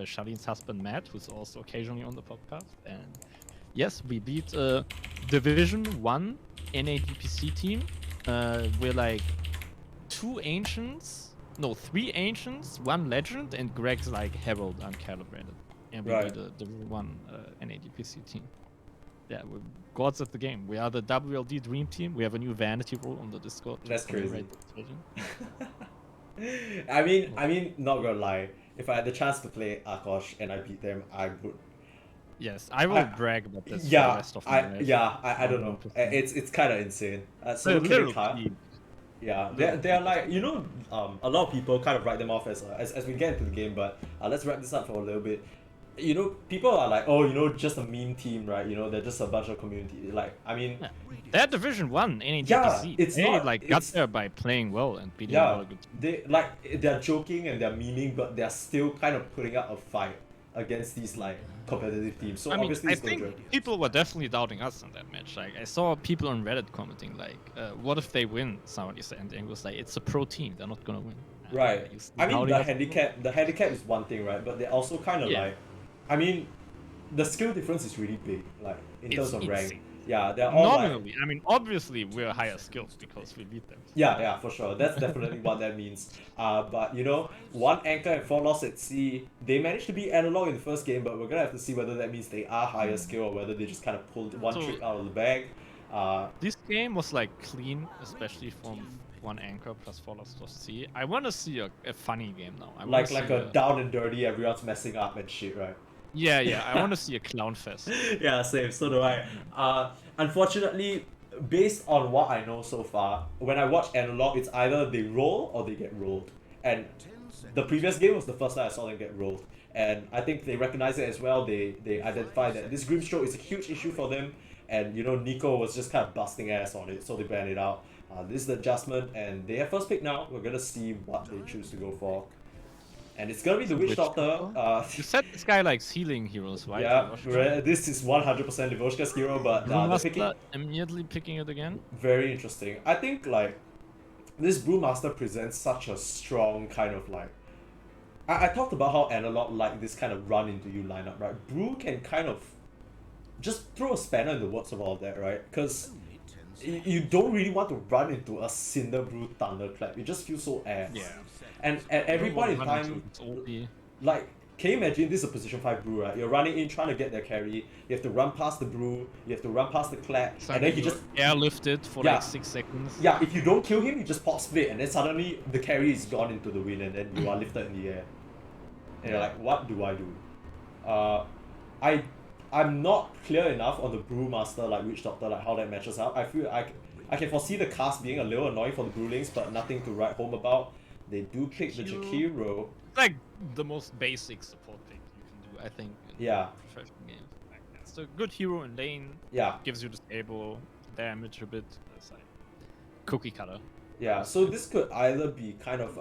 Charlene's husband Matt, who's also occasionally on the podcast. And yes, we beat Division 1 NADPC team. We're like 3 ancients, 1 legend, and Greg's like Herald uncalibrated. And we beat the Division 1 NADPC team. Yeah, we're gods at the game. We are the WLD Dream Team. We have a new vanity role on the Discord. That's crazy. I mean, not gonna lie. If I had the chance to play Akash and I beat them, I would. Yes, I will brag about this. Yeah, for the rest of my life. I don't know. It's kind of insane. So little yeah, they're like, you know, a lot of people kind of write them off as we get into the game, but let's wrap this up for a little bit. You know, people are like, oh, you know, just a meme team, right? You know, they're just a bunch of community. Like, I mean, they're Division 1 NADPC. Yeah, it's they not, like got there by playing well and beating a lot of good teams. They're joking and they're memeing, but they're still kind of putting up a fight against these like competitive teams. So obviously, I think people were definitely doubting us in that match. Like, I saw people on Reddit commenting like, "What if they win?" Somebody said, and it was like, "It's a pro team. They're not gonna win." Right. I mean, the handicap is one thing, right? But they're also kind of like, I mean, the skill difference is really big, like in terms of rank. Yeah, they're all nominally. Like, I mean, obviously we're higher skills because we beat them. Yeah, for sure. That's definitely what that means. But you know, 1 Anchor and 4 loss at sea. They managed to beat Analog in the first game, but we're gonna have to see whether that means they are higher skill or whether they just kind of pulled one trick out of the bag. This game was like clean, especially from 1 Anchor plus 4 loss to sea. I want to see a funny game now. Like a down and dirty, everyone's messing up and shit, right? Yeah, I want to see a clown fest. Yeah, same, so do I. Unfortunately, based on what I know so far, when I watch Analog, it's either they roll or they get rolled. And the previous game was the first time I saw them get rolled. And I think they recognize it as well. They identify that this Grimstroke is a huge issue for them. And you know, Nico was just kind of busting ass on it, so they banned it out. This is the adjustment, and they have first pick now. We're gonna see what they choose to go for. And it's gonna be the Witch Doctor. You said this guy likes healing heroes, right? Yeah, this is 100% Devoshka's hero, but immediately picking it again. Very interesting. I think like this Brewmaster presents such a strong kind of like. I talked about how Analog like this kind of run into you lineup, right? Brew can kind of just throw a spanner in the works of all of that, right? Because you don't really want to run into a Cinder Brew Thunderclap. It just feels so ass. Yeah. And at every point in time, like, can you imagine this is a position 5 Brew, right? You're running in, trying to get their carry. You have to run past the Brew, you have to run past the Clap, and then you just airlift it for like 6 seconds. Yeah, if you don't kill him, you just pop split, and then suddenly the carry is gone into the wind, and then you are lifted in the air. And you're like, what do I do? I'm not clear enough on the Brewmaster, like Witch Doctor, like how that matches up. I feel I can foresee the cast being a little annoying for the Brewlings, but nothing to write home about. They do pick the Jakiro. Like the most basic support pick you can do, I think. In professional games. Like, it's a good hero in lane. Yeah. Gives you the stable damage a bit. It's like cookie cutter. Yeah, so this could either be kind of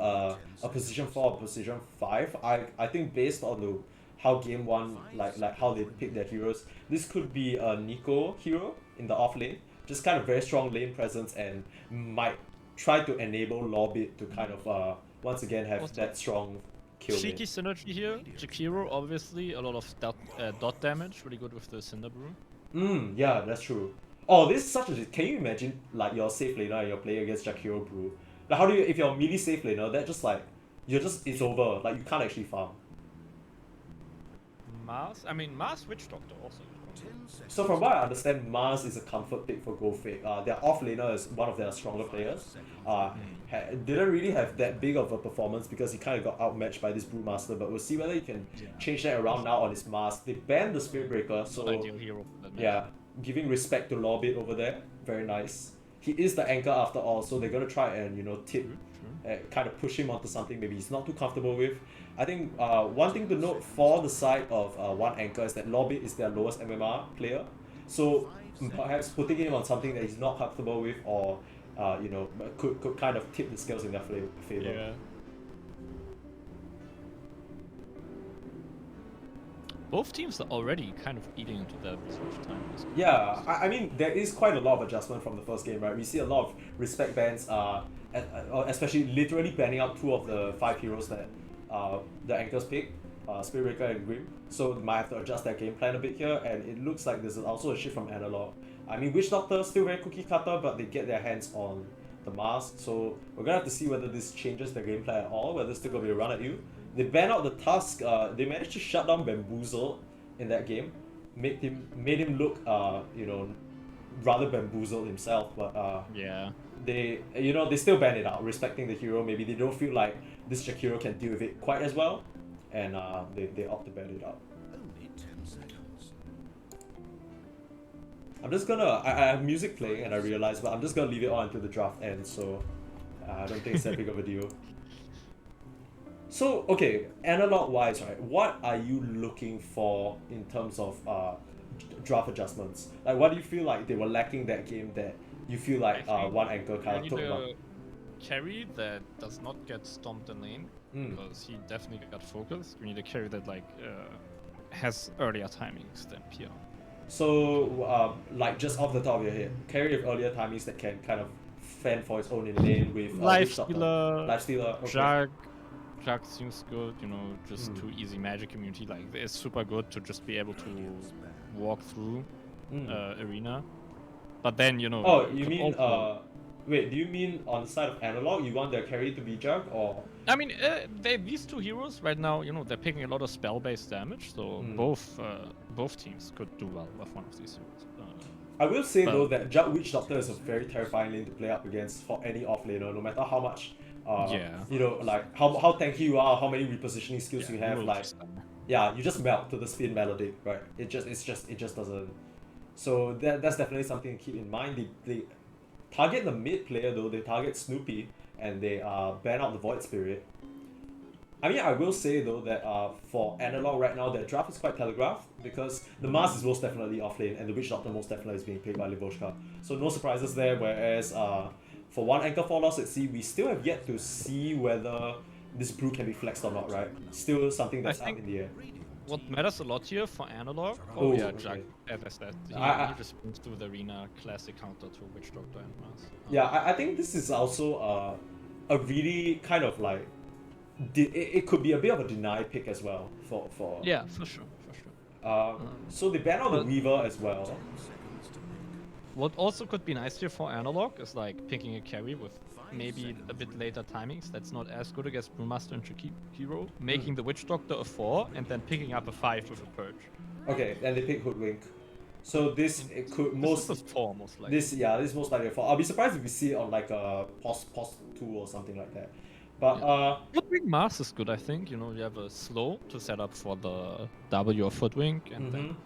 a position 4 or position 5. I think based on how game 1, like how they pick their heroes, this could be a Nico hero in the off lane. Just kind of very strong lane presence and might try to enable Lorbit to kind of once again have that strong kill. Cheeky synergy here. Jakiro, obviously, a lot of dot damage, really good with the Cinder Brew. Yeah, that's true. Oh, this is such a... Can you imagine, like, you're a safe laner and you're playing against Jakiro Brew? Like, how do you... If you're a melee safe laner, that just, like... It's over. Like, you can't actually farm. Mars Witch Doctor also. So from what I understand, Mars is a comfort pick for GoFake. Their off laner is one of their stronger players. Didn't really have that big of a performance because he kind of got outmatched by this Brewmaster, but we'll see whether he can change that around now on his Mars. They banned the Spirit Breaker, so... Ideal hero for that yeah. Giving respect to Lorbit over there, very nice. He is the anchor after all, so they're gonna try and tip, kind of push him onto something maybe he's not too comfortable with. I think one thing to note for the side of 1 Anchor is that Lorbit is their lowest MMR player, so perhaps putting him on something that he's not comfortable with, or could kind of tip the scales in their favor. Yeah. Both teams are already kind of eating into their research time. Yeah, I mean, there is quite a lot of adjustment from the first game, right? We see a lot of respect bans, especially literally banning out 2 of the 5 heroes that the Anchors pick. Spirit Breaker and Grim, so they might have to adjust their game plan a bit here, and it looks like there's also a shift from Analog. I mean, Witch Doctor still very cookie cutter, but they get their hands on the mask, so we're gonna have to see whether this changes the gameplay at all, whether it's still gonna be a run at you. They ban out the Tusk, they managed to shut down Bamboozle in that game, made him look, rather bamboozled himself, but Yeah. they they still ban it out, respecting the hero. Maybe they don't feel like this Jakiro can deal with it quite as well, and they opt to ban it out. Only 10 seconds. I'm just gonna I have music playing and I realize, but I'm just gonna leave it on until the draft ends, so I don't think it's that big of a deal. So okay, analog wise, right? What are you looking for in terms of draft adjustments? Like, what do you feel like they were lacking that game that you feel like I think one anchor kind I of need took them up? a carry that does not get stomped in lane, because he definitely got focused. We need a carry that has earlier timings than PR. So like just off the top of your head, carry with earlier timings that can kind of fend for its own in lane with Lifestealer, Lifestealer, okay. Jug seems good, just too easy magic immunity. Like, it's super good to just be able to walk through arena. But then, Oh, you could mean also- wait, do you mean on the side of analog you want their carry to be Jug, or I mean, these two heroes right now, they're picking a lot of spell-based damage, so both teams could do well with one of these heroes. I will say though Well- that Jug Witch Doctor is a very terrifying lane to play up against for any offlaner, no matter how much like how tanky you are, how many repositioning skills you have, like you just melt to the spin melodic, right? It just doesn't. So that's definitely something to keep in mind. They target the mid player though, they target Snoopy and they ban out the Void Spirit. I mean, I will say though that for analog right now, their draft is quite telegraphed because the Mars is most definitely off lane and the Witch Doctor most definitely is being played by Livoshka. So no surprises there, whereas for one Anchor 4 loss at sea, we still have yet to see whether this brew can be flexed or not, right? Still something that's up in the air. What matters a lot here for analog? Oh, Yeah, okay. Jack, as I said, he just brings to the arena classic counter to Witch Doctor and Mars. Yeah, I think this is also a really kind of like it could be a bit of a deny pick as well for Yeah, for sure. so they ban out the But- Weaver as well. What also could be nice here for analog is like picking a carry with maybe a bit later timings. That's not as good against Brewmaster and Hero. Making the Witch Doctor a 4 and then picking up a 5 with a Purge. Okay, and they pick Hoodwink. So this it could most This is a 4 most likely. this is most likely a 4. I'll be surprised if we see it on like a pos 2 or something like that. But Footwing Mars is good, I think. You have a slow to set up for the W of Footwing and then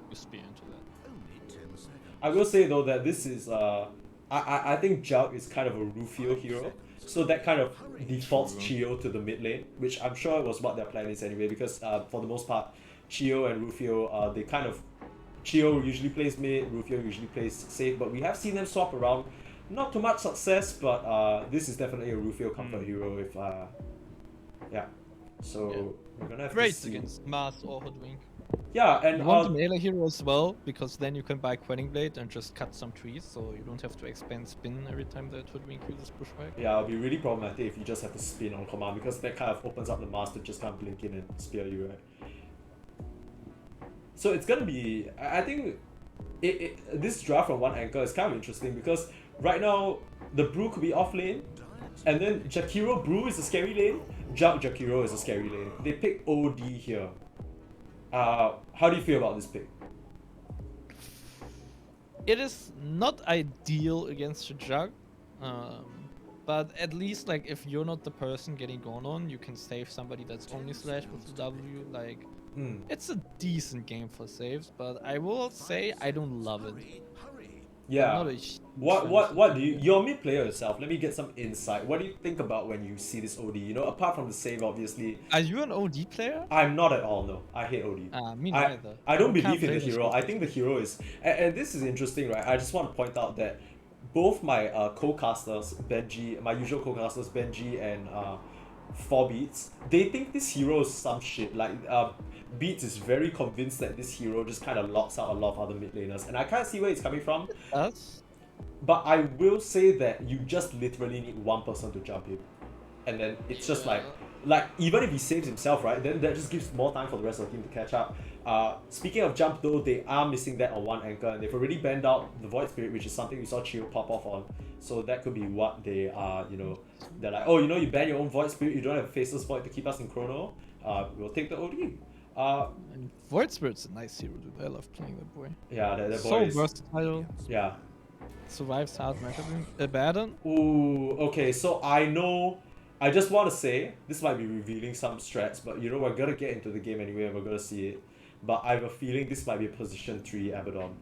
you spear into that. Only 10 seconds. I will say though that this is I think Jug is kind of a Rufio hero, so that kind of defaults Chio to the mid lane, which I'm sure was what their plan is anyway. Because for the most part, Chio and Rufio they kind of Chio usually plays mid, Rufio usually plays safe, but we have seen them swap around. Not too much success, but this is definitely a Rufio comfort hero. If so we're gonna have to Great see. against Mars or Hoodwink. Yeah, and You want a melee hero as well, because then you can buy Quelling Blade and just cut some trees, so you don't have to expend spin every time that Hoodwink uses pushback. yeah, it'll be really problematic if you just have to spin on command, because that kind of opens up the mask to just kind of blink in and spear you, right? So it's gonna be, I think, this draft from one anchor is kind of interesting because right now the Brew could be off lane, and then Jakiro Brew is a scary lane, Jug Jakiro is a scary lane. They pick OD here. How do you feel about this pick? It is not ideal against a Jug, but at least like if you're not the person getting gone on, you can save somebody that's only slash with the W. Like, it's a decent game for saves, but I will say I don't love it. Yeah. Not a huge What do you? You're a mid player yourself. Let me get some insight. What do you think about when you see this OD? Apart from the save, obviously. Are you an OD player? I'm not at all. No, I hate OD. Me neither. I don't can't believe in play the this hero. game. I think the hero is, and this is interesting, right? I just want to point out that both my co-casters, Benji, my usual co-casters, Benji and 4Beats, they think this hero is some shit. Like Beats is very convinced that this hero just kind of locks out a lot of other mid laners, and I can't see where it's coming from. Us? But I will say that you just literally need one person to jump him, and then it's just like like even if he saves himself, right, then that just gives more time for the rest of the team to catch up. Speaking of jump though, they are missing that on one anchor, and they've already banned out the Void Spirit, which is something we saw Chio pop off on. So that could be what they are, they're like, oh, you ban your own Void Spirit, you don't have Faceless Void to keep us in Chrono, we'll take the OD. And Void Spirit's a nice hero, dude. I love playing that boy. Yeah, that boy So is... versatile. Yeah. Survives hard matchup. Abaddon. Ooh, okay, so I just want to say, this might be revealing some strats, but we're gonna get into the game anyway and we're gonna see it. But I have a feeling this might be a position 3 Abaddon.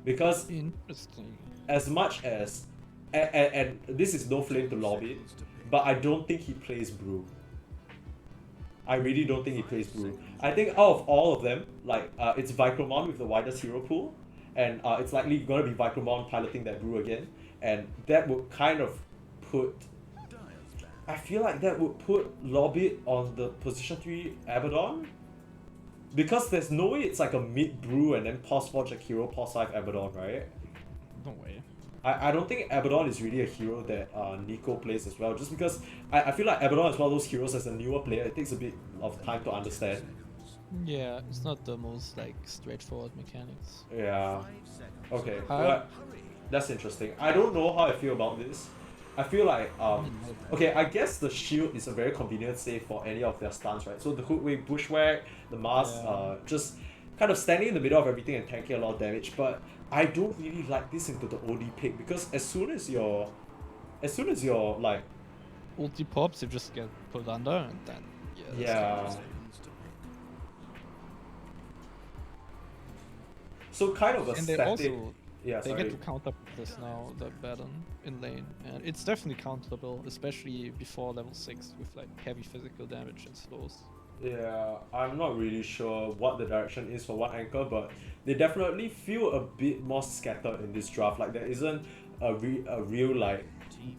Because Interesting. as much as, and this is no flame to Lobby, but I don't think he plays Brew. I really don't think he plays Brew. I think out of all of them, like, it's Vicromon with the widest hero pool, and it's likely gonna be Vicromon piloting that Brew again, and that would kind of put... I feel like that would put Lobbit on the position 3 Abaddon, because there's no way it's like a mid Brew and then pause Forge like hero, pause 5 Abaddon, right? No way. I don't think Abaddon is really a hero that Nico plays as well, just because I feel like Abaddon is one of those heroes as a newer player, it takes a bit of time to understand. Yeah, it's not the most like straightforward mechanics. Yeah. Okay. Well, that's interesting. I don't know how I feel about this. I feel like okay, I guess the shield is a very convenient save for any of their stuns, right? So the hook wave, bushwhack, the mask, just kind of standing in the middle of everything and tanking a lot of damage. But I don't really like this into the OD pick, because as soon as your like Ulti pops, you just get pulled under and then yeah. So kind of a and they static. also Yeah, they sorry. get to counter this now, the Baton in lane, and it's definitely counterable, especially before level 6 with like heavy physical damage and slows. Yeah, I'm not really sure what the direction is for one anchor, but they definitely feel a bit more scattered in this draft. Like there isn't a real like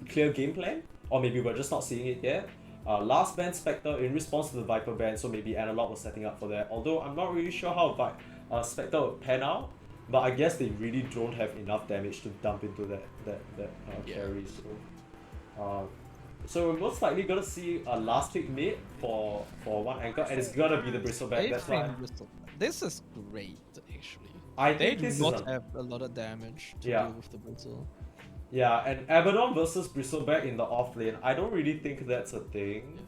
clear game plan, or maybe we're just not seeing it yet. Last ban Spectre in response to the Viper ban, so maybe Analog was setting up for that. Although I'm not really sure how Spectre would pan out, but I guess they really don't have enough damage to dump into that carry. So we're most likely gonna see a last pick mid for one anchor, and it's gonna be the Bristleback. That's why. This is great, actually. I They think do this not is have a lot of damage to Yeah. deal with the Brittle. yeah, and Abaddon versus Bristleback in the off lane. I don't really think that's a thing.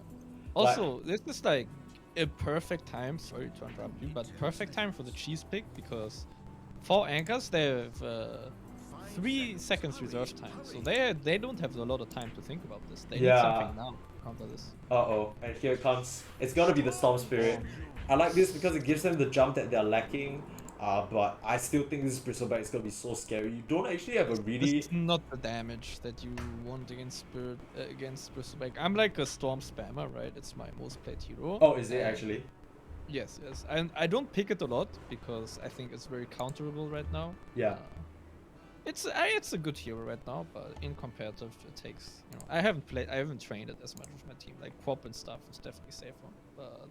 Also, this is like a perfect time, sorry to interrupt you, but perfect time for the cheese pick, because for anchors they have 3 seconds reserve time, so they don't have a lot of time to think about this. They need something now to counter this. Uh-oh, and here it comes. It's gonna be the Storm Spirit. I like this because it gives them the jump that they're lacking, but I still think this Bristleback is gonna be so scary. You don't actually have a really... This is not the damage that you want against against Bristleback. I'm like a Storm spammer, right? It's my most played hero. Oh, is it actually? Yes, yes. And I don't pick it a lot because I think it's very counterable right now. Yeah. It's a good hero right now, but in competitive it takes, I haven't trained it as much with my team. Like Quap and stuff is definitely safer. But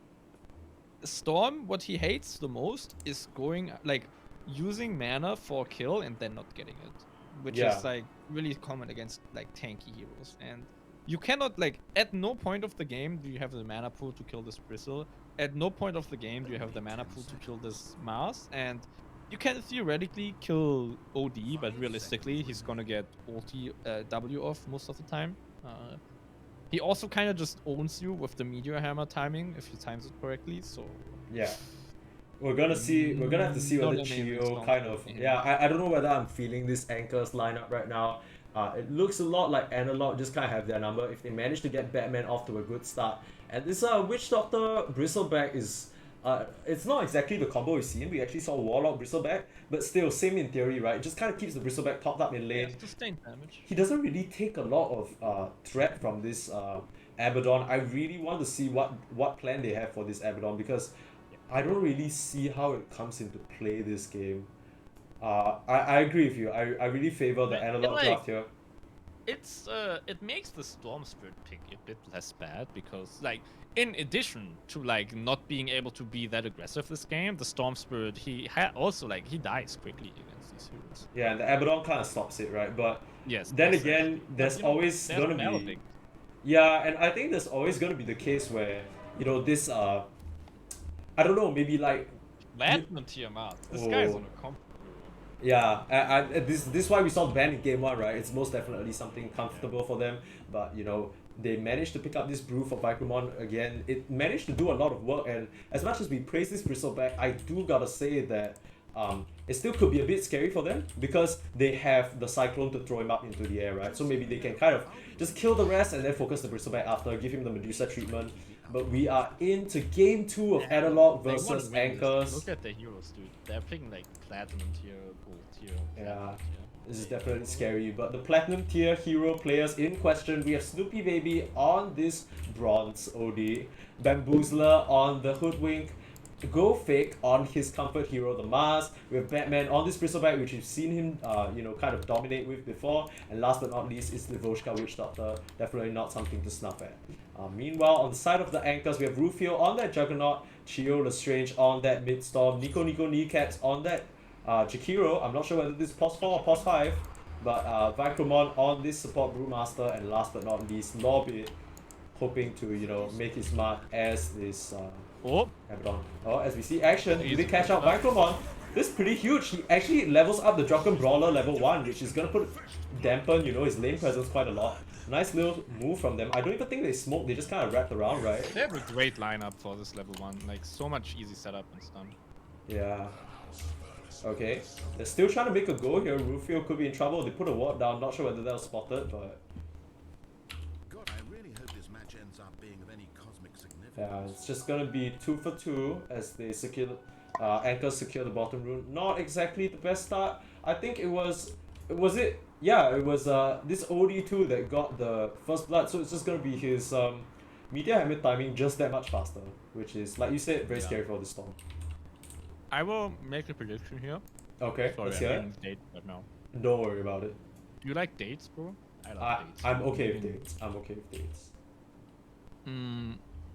Storm, what he hates the most is going like using mana for a kill and then not getting it, which is like really common against like tanky heroes. And you cannot like at no point of the game do you have the mana pool to kill this Bristle. At no point of the game do you have the mana pool to kill this Mars, and you can theoretically kill OD, but realistically he's gonna get ulti W off most of the time. He also kind of just owns you with the Meteor Hammer timing if he times it correctly, so... Yeah. We're gonna have to see whether Chio kind of... Yeah, I don't know whether I'm feeling this anchors lineup right now. It looks a lot like Analog just kind of have their number if they manage to get Batman off to a good start. And this Witch Doctor Bristleback is... it's not exactly the combo we've seen. We actually saw Warlock Bristleback, but still, same in theory, right? It just kind of keeps the Bristleback topped up in lane. Yeah, sustained damage. He doesn't really take a lot of threat from this Abaddon. I really want to see what plan they have for this Abaddon, because I don't really see how it comes into play this game. I agree with you. I really favor the Analog draft here. It makes the Storm Spirit pick a bit less bad, because like in addition to like not being able to be that aggressive this game, the Storm Spirit he dies quickly against these heroes. Yeah, and the Abaddon kind of stops it, right? But yes. then again, there's always gonna be... Yeah, and I think there's always gonna be the case where, you know, this I don't know, maybe like Platinum tier Mars. This guy's Oh. on a comp. yeah, this is why we saw the ban in game one, right? It's most definitely something comfortable for them, but you know they managed to pick up this brew for Vicromon again. It managed to do a lot of work, and as much as we praise this Bristleback, I do gotta say that it still could be a bit scary for them because they have the Cyclone to throw him up into the air, right? So maybe they can kind of just kill the rest and then focus the Bristleback after, give him the Medusa treatment. But we are into game 2 of Analog They wanna versus win this. Anchors. Look at the heroes, dude. They're picking like platinum tier, gold tier. Yeah, platinum tier. this is definitely scary. But the platinum tier hero players in question, we have Snoopy Baby on this bronze OD, Bamboozler on the Hoodwink, Go Fake on his comfort hero, the Mars. We have Batman on this Bristleback, which we've seen him, kind of dominate with before. And last but not least is the Voshka Witch Doctor. Definitely not something to snuff at. Meanwhile, on the side of the Anchors, we have Rufio on that Juggernaut, Chio Lestrange on that Midstorm, Nico Kneecaps on that Jakiro. I'm not sure whether this is POS 4 or POS 5, but Vicromon on this support Brewmaster, and last but not least, Lorbit, hoping to, you know, make his mark as this Oh, Abaddon. Oh, as we see action, Easy they catch out enough. Vicromon. This is pretty huge. He actually levels up the Drunken Brawler level 1, which is gonna dampen, you know, his lane presence quite a lot. Nice little move from them. I don't even think they smoke, they just kind of wrapped around, right? they have a great lineup for this level 1. Like, so much easy setup and stun. Yeah. Okay. They're still trying to make a go here. Rufio could be in trouble. They put a ward down. Not sure whether that was spotted, but God, I really hope this match ends up being of any cosmic significance. yeah, it's just gonna be 2 for 2 as they secure, Anchors secure the bottom rune. Not exactly the best start. I think it was it? Yeah, it was this OD2 that got the first blood. So it's just gonna be his meteor hammer timing just that much faster, which is, like you said, very Yeah. scary for the storm. I will make a prediction here. Okay, Sorry, let's I'm hear it. eating dates right now. Don't worry about it. Do you like dates, bro? I love dates. I'm okay with dates. I'm okay with dates.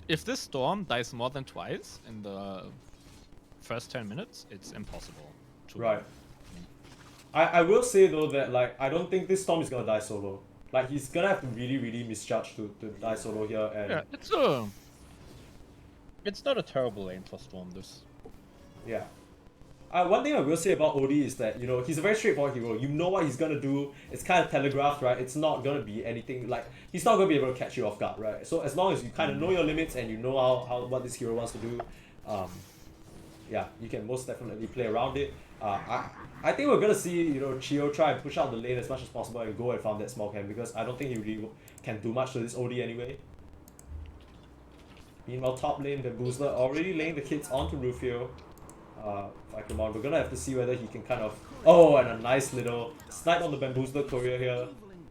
If this storm dies more than twice in the first 10 minutes, it's impossible to Right. I will say though that like I don't think this storm is gonna die solo. Like he's gonna have to really misjudge to die solo here, and Yeah, it's not a terrible lane for storm. This. yeah. One thing I will say about Odie is that, you know, he's a very straightforward hero. You know what he's gonna do. It's kind of telegraphed, right? It's not gonna be anything like he's not gonna be able to catch you off guard, right? So as long as you kind of know your limits and you know how what this hero wants to do, yeah, you can most definitely play around it. I think we're gonna see, you know, Chio try and push out the lane as much as possible and go and farm that small camp because I don't think he really can do much to this OD anyway. Meanwhile, top lane, Bamboozler already laying the kits onto Rufio. Vicromon, we're gonna have to see whether he can kind of... Oh, and a nice little snipe on the Bamboozler courier here.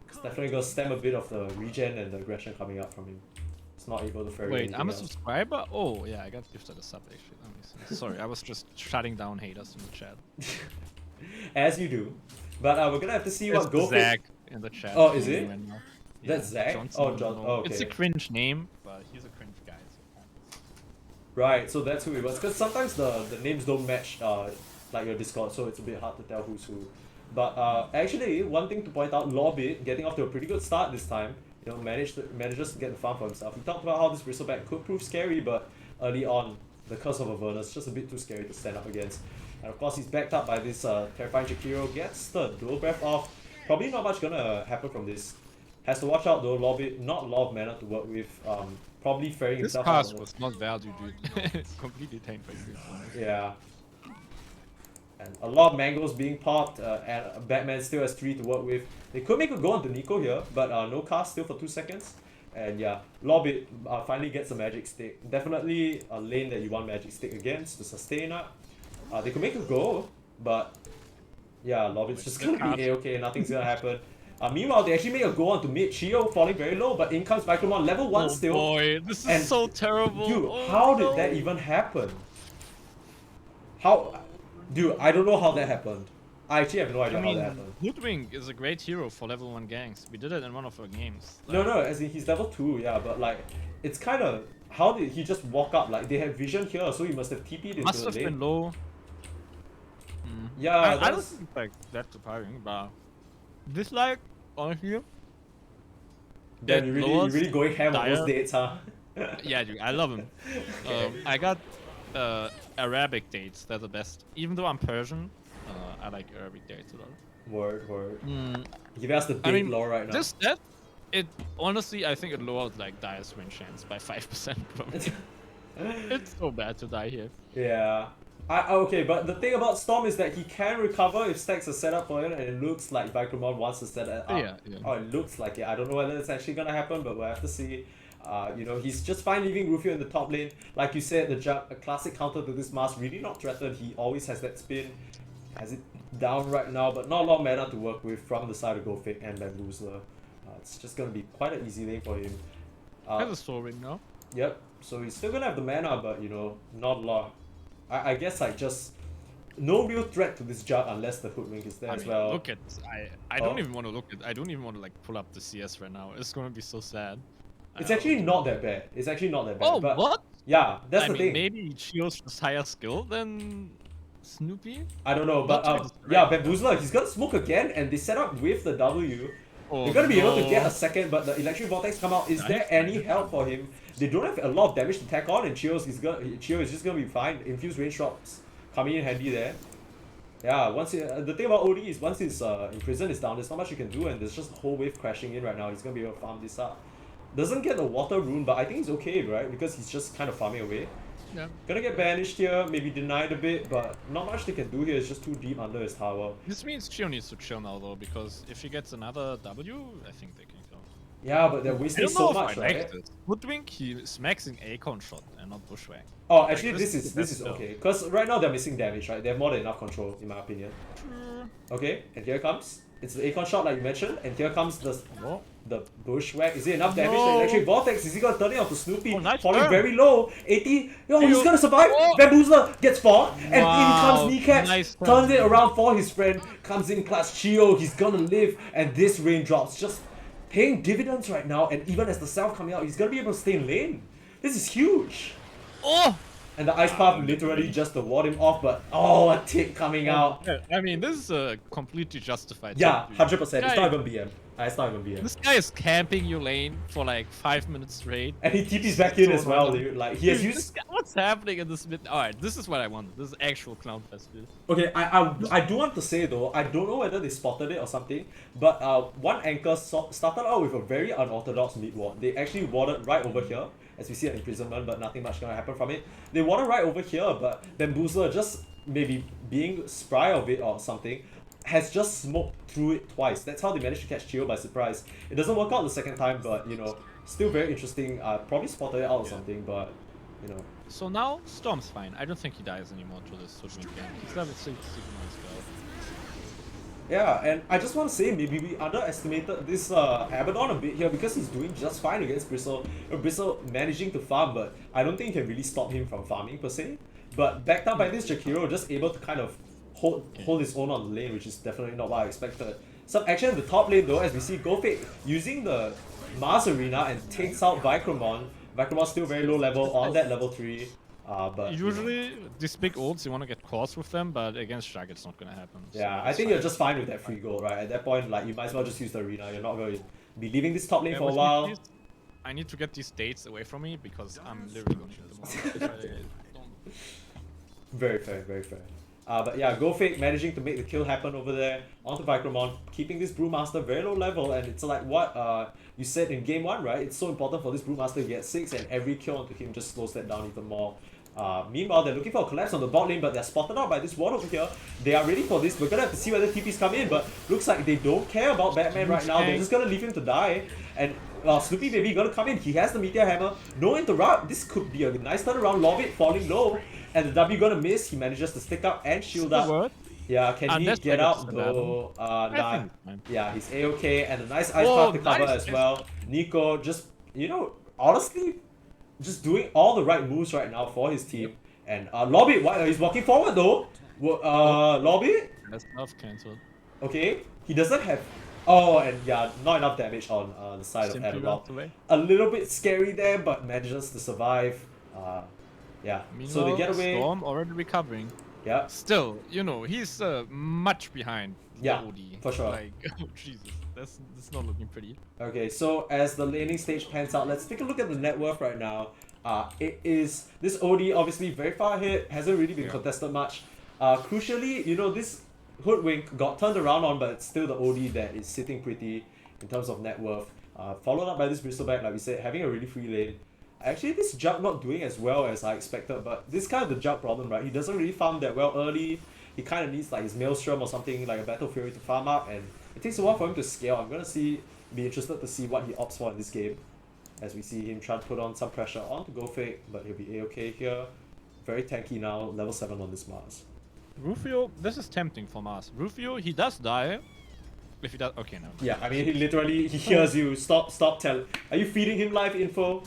It's definitely gonna stem a bit of the regen and the aggression coming up from him. It's not able to ferry Wait, anything I'm a else. subscriber? Oh, yeah, I got gifted a sub actually. That makes sense. Sorry, I was just shutting down haters in the chat. As you do. But we're gonna have to see what It's Go Zach in the chat. Oh, is it? Right now. That's Zach? Johnson, Oh, John. no. Oh, It's a okay. cringe name, but he's a cringe guy. So. Right, so that's who it was. Because sometimes the names don't match like your Discord, so it's a bit hard to tell who's who. But actually, one thing to point out, Lorbit getting off to a pretty good start this time. You know, manages to get the farm for himself. He talked about how this Bristleback could prove scary, but early on, the Curse of Avernus is just a bit too scary to stand up against. And of course, he's backed up by this terrifying Jakiro. Gets the dual breath off. Probably not much gonna happen from this. Has to watch out though, Lorbit, not a lot of mana to work with. Probably ferrying This himself pass out. was not value, dude. It's completely tanked by you. Yeah. And a lot of mangoes being popped, and Batman still has 3 to work with. They could make a go onto Nico here, but no cast still for 2 seconds. And yeah, Lorbit finally gets a magic stick. Definitely a lane that you want magic stick against to sustain up. They could make a go, but yeah, Lorbit's just gonna be A-okay, nothing's gonna happen. Meanwhile, they actually make a go onto mid. Chio falling very low, but in comes Vicromon, level 1 Oh still. boy, this is And so terrible. Dude, Oh, how did no. that even happen? How? Dude, I don't know how that happened. I actually have no idea I how mean, that happened. Hoodwink is a great hero for level 1 ganks. We did it in one of our games. No, as in he's level 2, yeah, but like, it's kind of... How did he just walk up? Like, they had vision here, so he must have TP'd into Must the have lane. been low. Yeah, I don't that's... think like that surprising, but this like honestly, Damn, It you lowers really going ham on those dire- dates, huh? Yeah, dude, I love him. I got Arabic dates. They're the best. Even though I'm Persian, I like Arabic dates a lot. Word. Mm, Giving us the I date mean, lore right now. this that it honestly, I think it lowered like Dire's win chance by 5%. It's so bad to die here. Yeah. Okay, but the thing about Storm is that he can recover if stacks are set up for him, and it looks like Vicromon wants to set it up. Yeah. Oh, it looks like it. I don't know whether it's actually gonna happen, but we'll have to see. He's just fine leaving Rufio in the top lane. Like you said, a classic counter to this Mars, really not threatened. He always has that spin. Has it down right now, but not a lot of mana to work with from the side of GoFake and Bamboozler. It's just gonna be quite an easy lane for him. Has a soul ring now. Yep, so he's still gonna have the mana, but not a lot. I guess like just no real threat to this Jug unless the Hoodwink is there I as mean, well. look at I don't even want to look at. I don't even want to like pull up the CS right now. It's gonna be so sad. It's actually not that bad. It's actually not that bad. Oh, but what? Yeah, that's I the mean, thing. maybe Chio's just higher skill than Snoopy. I don't know, but Not yeah, Bamboozler, he's gonna smoke again, and they set up with the W. Oh, They're gonna be able to no. get a second, but the Electric Vortex come out. Is there any help for him? They don't have a lot of damage to tack on, and Chio is just gonna be fine. Infused range drops coming in handy there. Yeah, the thing about OD is once his Imprison is down, there's not much you can do, and there's just a whole wave crashing in right now. He's gonna be able to farm this up. Doesn't get the water rune, but I think he's okay, right? Because he's just kind of farming away. Yeah. Gonna get banished here, maybe denied a bit, but not much they can do here. It's just too deep under his tower. This means Chio needs to chill now though, because if he gets another W, I think they can kill. Yeah, but they're I wasting don't know so if much, I right? like this. Hoodwink, he smacks in Acorn shot and not Bushwhack. Oh, actually, this this is the is best build. okay. Because right now they're missing damage, right? They have more than enough control, in my opinion. Okay, and here comes. It's the Acorn shot like you mentioned, and here comes No. the Bushwhack. Is it enough damage? No. The Electric Vortex, is he gonna turn it onto Snoopy? Oh, nice Falling turn. very low. 80. Yo, he's Yo. gonna survive. Oh. Bamboozler gets fought, and in Wow, comes Kneecaps. nice turn. Turns it around for his friend. Comes in clutch Chio. He's gonna live, and this raindrops just paying dividends right now. And even as the self coming out, he's gonna be able to stay in lane. This is huge. Oh! And the Ice Path literally just to ward him off, but oh, a tick coming out. Yeah, I mean, this is a completely justified. Yeah, dude. 100%. It's Guy- not even BM. It's not even BM. This guy is camping your lane for like 5 minutes straight. And he TP's back in So as well, random. dude. Like, he has Dude, used... what's happening in this mid? Alright, this is what I want. This is actual Clown Fest, dude. Okay, I do want to say though, I don't know whether they spotted it or something, but one Anchor started out with a very unorthodox mid ward. They actually warded right over here, as we see an imprisonment, but nothing much gonna happen from it. They warded right over here, but Bamboozler, just maybe being spry of it or something, has just smoked through it twice. That's how they managed to catch Chio by surprise. It doesn't work out the second time, but still very interesting. Probably spotted it out or something, but So now, Storm's fine. I don't think he dies anymore to this Hoodwink game. He's level 6 Sigma as well. Yeah, and I just want to say maybe we underestimated this Abaddon a bit here because he's doing just fine against Bristle. Bristle managing to farm, but I don't think you can really stop him from farming per se. But backed up by this Jakiro, just able to kind of hold his own on the lane, which is definitely not what I expected. Some action in the top lane though, as we see GoFake using the Mars Arena and takes out Vicromon. Vicromon's still very low level on that level 3. But Usually, these big ults, you want to get cores with them, but against Shag, it's not gonna happen. So yeah, I it's think fine. you're just fine with that free gold, right? At that point, like, you might as well just use the arena. You're not going to be leaving this top lane Yeah, for a with me, while. please. I need to get these dates away from me because I'm literally gonna shoot them all. Don't- Very fair, very fair. But yeah, GoFake managing to make the kill happen over there onto Vicromon, keeping this Brewmaster very low level, and it's like what you said in game 1, right? It's so important for this Brewmaster to get 6, and every kill onto him just slows that down even more. Meanwhile, they're looking for a collapse on the bot lane, but they're spotted out by this ward over here. They are ready for this. We're gonna have to see whether TPs come in, but looks like they don't care about Batman right now. They're just gonna leave him to die. And Snoopy Baby gonna come in. He has the Meteor Hammer. No interrupt. This could be a nice turnaround. Lobbit falling low. And the W gonna miss. He manages to stick up and shield up. Word. Yeah, can he Unless get I out get though? I Nah. think it's fine. Yeah, he's A-okay. And a nice Ice Whoa, Path to cover nice. as well. Nico just, honestly, just doing all the right moves right now for his team. And Lobbit, he's walking forward though. Lobbit? That's enough cancelled. Okay, he doesn't have... Oh, and yeah, not enough damage on the side Simply of runs Adalock. away. A little bit scary there, but manages to survive. Yeah, so they get away. Storm already recovering. Yeah, Still, he's much behind the Yeah, OD. for sure. Like, oh Jesus. That's not looking pretty. Okay, so as the laning stage pans out, let's take a look at the net worth right now. It is this OD obviously very far ahead, hasn't really been contested much. Crucially, you know, this Hoodwink got turned around on, but it's still the OD that is sitting pretty in terms of net worth. Followed up by this Bristleback, like we said, having a really free lane. Actually, this Jug not doing as well as I expected, but this is kind of the Jug problem, right? He doesn't really farm that well early. He kind of needs like his Maelstrom or something like a Battle Fury to farm up, and it takes a while for him to scale. I'm gonna be interested to see what he opts for in this game, as we see him try to put on some pressure onto GoFake, but he'll be A-okay here. Very tanky now, level 7 on this Mars. Rufio, this is tempting for Mars. Rufio, he does die. If he does, okay, no. Yeah, I mean, he hears you. Stop, tell. Are you feeding him live info?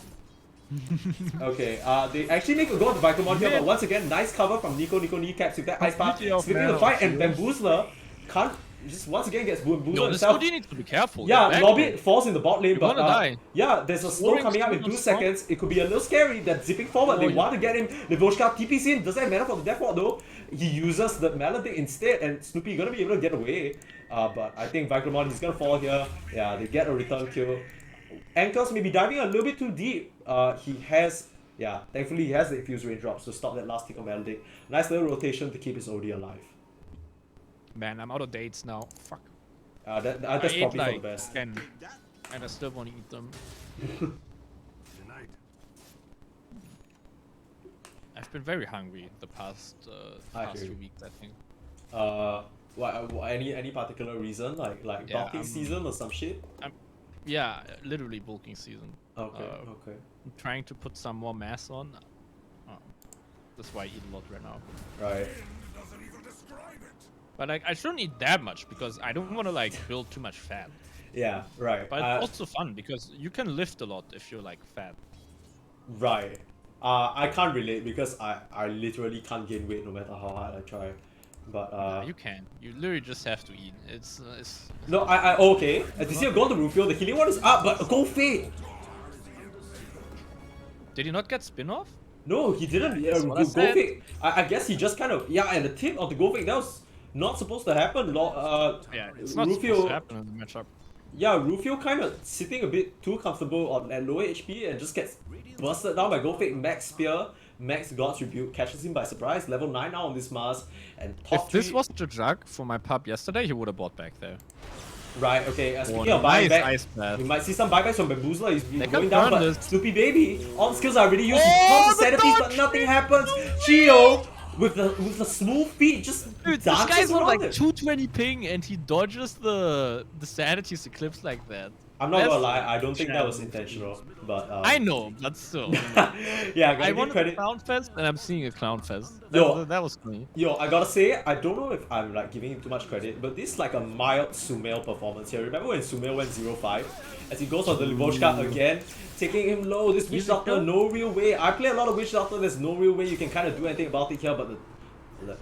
Okay, they actually make a go at the Vicomon here, but once again, nice cover from Nico kneecaps with that Ice Path. Splitting the fight, and Bamboozler can't. Just once again gets bamboozled Yo, this himself. OD needs to be careful. Yeah, Lobbit falls in the bot lane, You're gonna but die. yeah, there's a slow coming up in 2 seconds. It could be a little scary. They're zipping forward. They want to get him. Levoshka TP's in. Doesn't have mana for the death ward though. He uses the Melodic instead, and Snoopy gonna be able to get away. But I think Vicomon, he's gonna fall here. Yeah, they get a return kill. Ankles may be diving a little bit too deep. Thankfully he has the Infuse Raindrops to stop that last tick of Melodic. Nice little rotation to keep his OD alive. Man, I'm out of dates now. Fuck. That's I probably ate for like the best. 10, and I still want to eat them. Tonight. I've been very hungry the past hear few you. weeks, I think. Any particular reason? Like Yeah, bulking season or some shit? Yeah, literally bulking season. Okay, okay. I'm trying to put some more mass on. That's why I eat a lot right now. Right. But like, I shouldn't eat that much because I don't want to like build too much fat. Yeah, right. But it's also fun because you can lift a lot if you're like fat. Right. I can't relate because I literally can't gain weight no matter how hard I try. But You can. You literally just have to eat. It's no, okay. As you see a goal to Rufio, the healing one is up, but go fade. Did he not get spin off? No, he didn't. That's what I said. Fake. I guess he just kind of and the tip of the go fake that was not supposed to happen. Yeah, it's not Rufio, supposed to happen in the matchup. Yeah, Rufio kind of sitting a bit too comfortable at lower HP and just gets busted down by go fake Max Spear. Max God's Rebuke catches him by surprise. Level 9 now on this Mars. And top If this 3... was the jug for my pub yesterday, he would have bought back there. Right, okay. Speaking of buying back, ice bath. we might see some buybacks from Bamboozler. He's been They going can down, but burn this. Snoopy Baby, all the skills are already used. Oh, He comes to the centipedes, but dodge! nothing happens. Chio, with the smooth feet, just Dude, this dances guy's on around like it. 220 ping and he dodges the Sanity's Eclipse like that. I'm not That's gonna lie, I don't think that was challenge. intentional, but I know, but still. yeah, I gotta give wanted a credit. Clown Fest and I'm seeing a Clown Fest. Yo. That was funny. Yo, I gotta say, I don't know if I'm like giving him too much credit, but this is like a mild Sumail performance here. Remember when Sumail went 0-5? As he goes on the Livoshka again, taking him low. This Witch Easy Doctor, kill. no real way. I play a lot of Witch Doctor, there's no real way you can kind of do anything about it here, but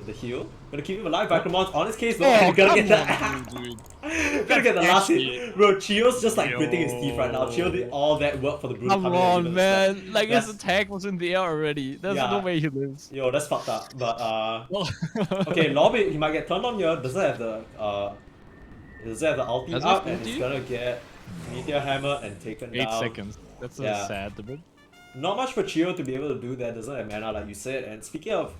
the heal. Gonna keep him alive. Vicomon's on his case though. Oh, and gonna come get the on, dude. gonna get the last actually- hit. Bro, Chio's just like gritting his teeth right now. Yo. Chio did all that work for the Brood Come coming in and on, giving us that. man. Like That's- his attack was in the air already. There's Yeah. no way he lives. Yo, that's fucked up. But okay, Lobbit, he might get turned on here. Doesn't have the ulti Doesn't up, have and he's ulti? gonna get Meteor Hammer and taken 8 down. seconds. That's Yeah. sad, dude. Not much for Chio to be able to do that. Doesn't have mana like you said. And speaking of,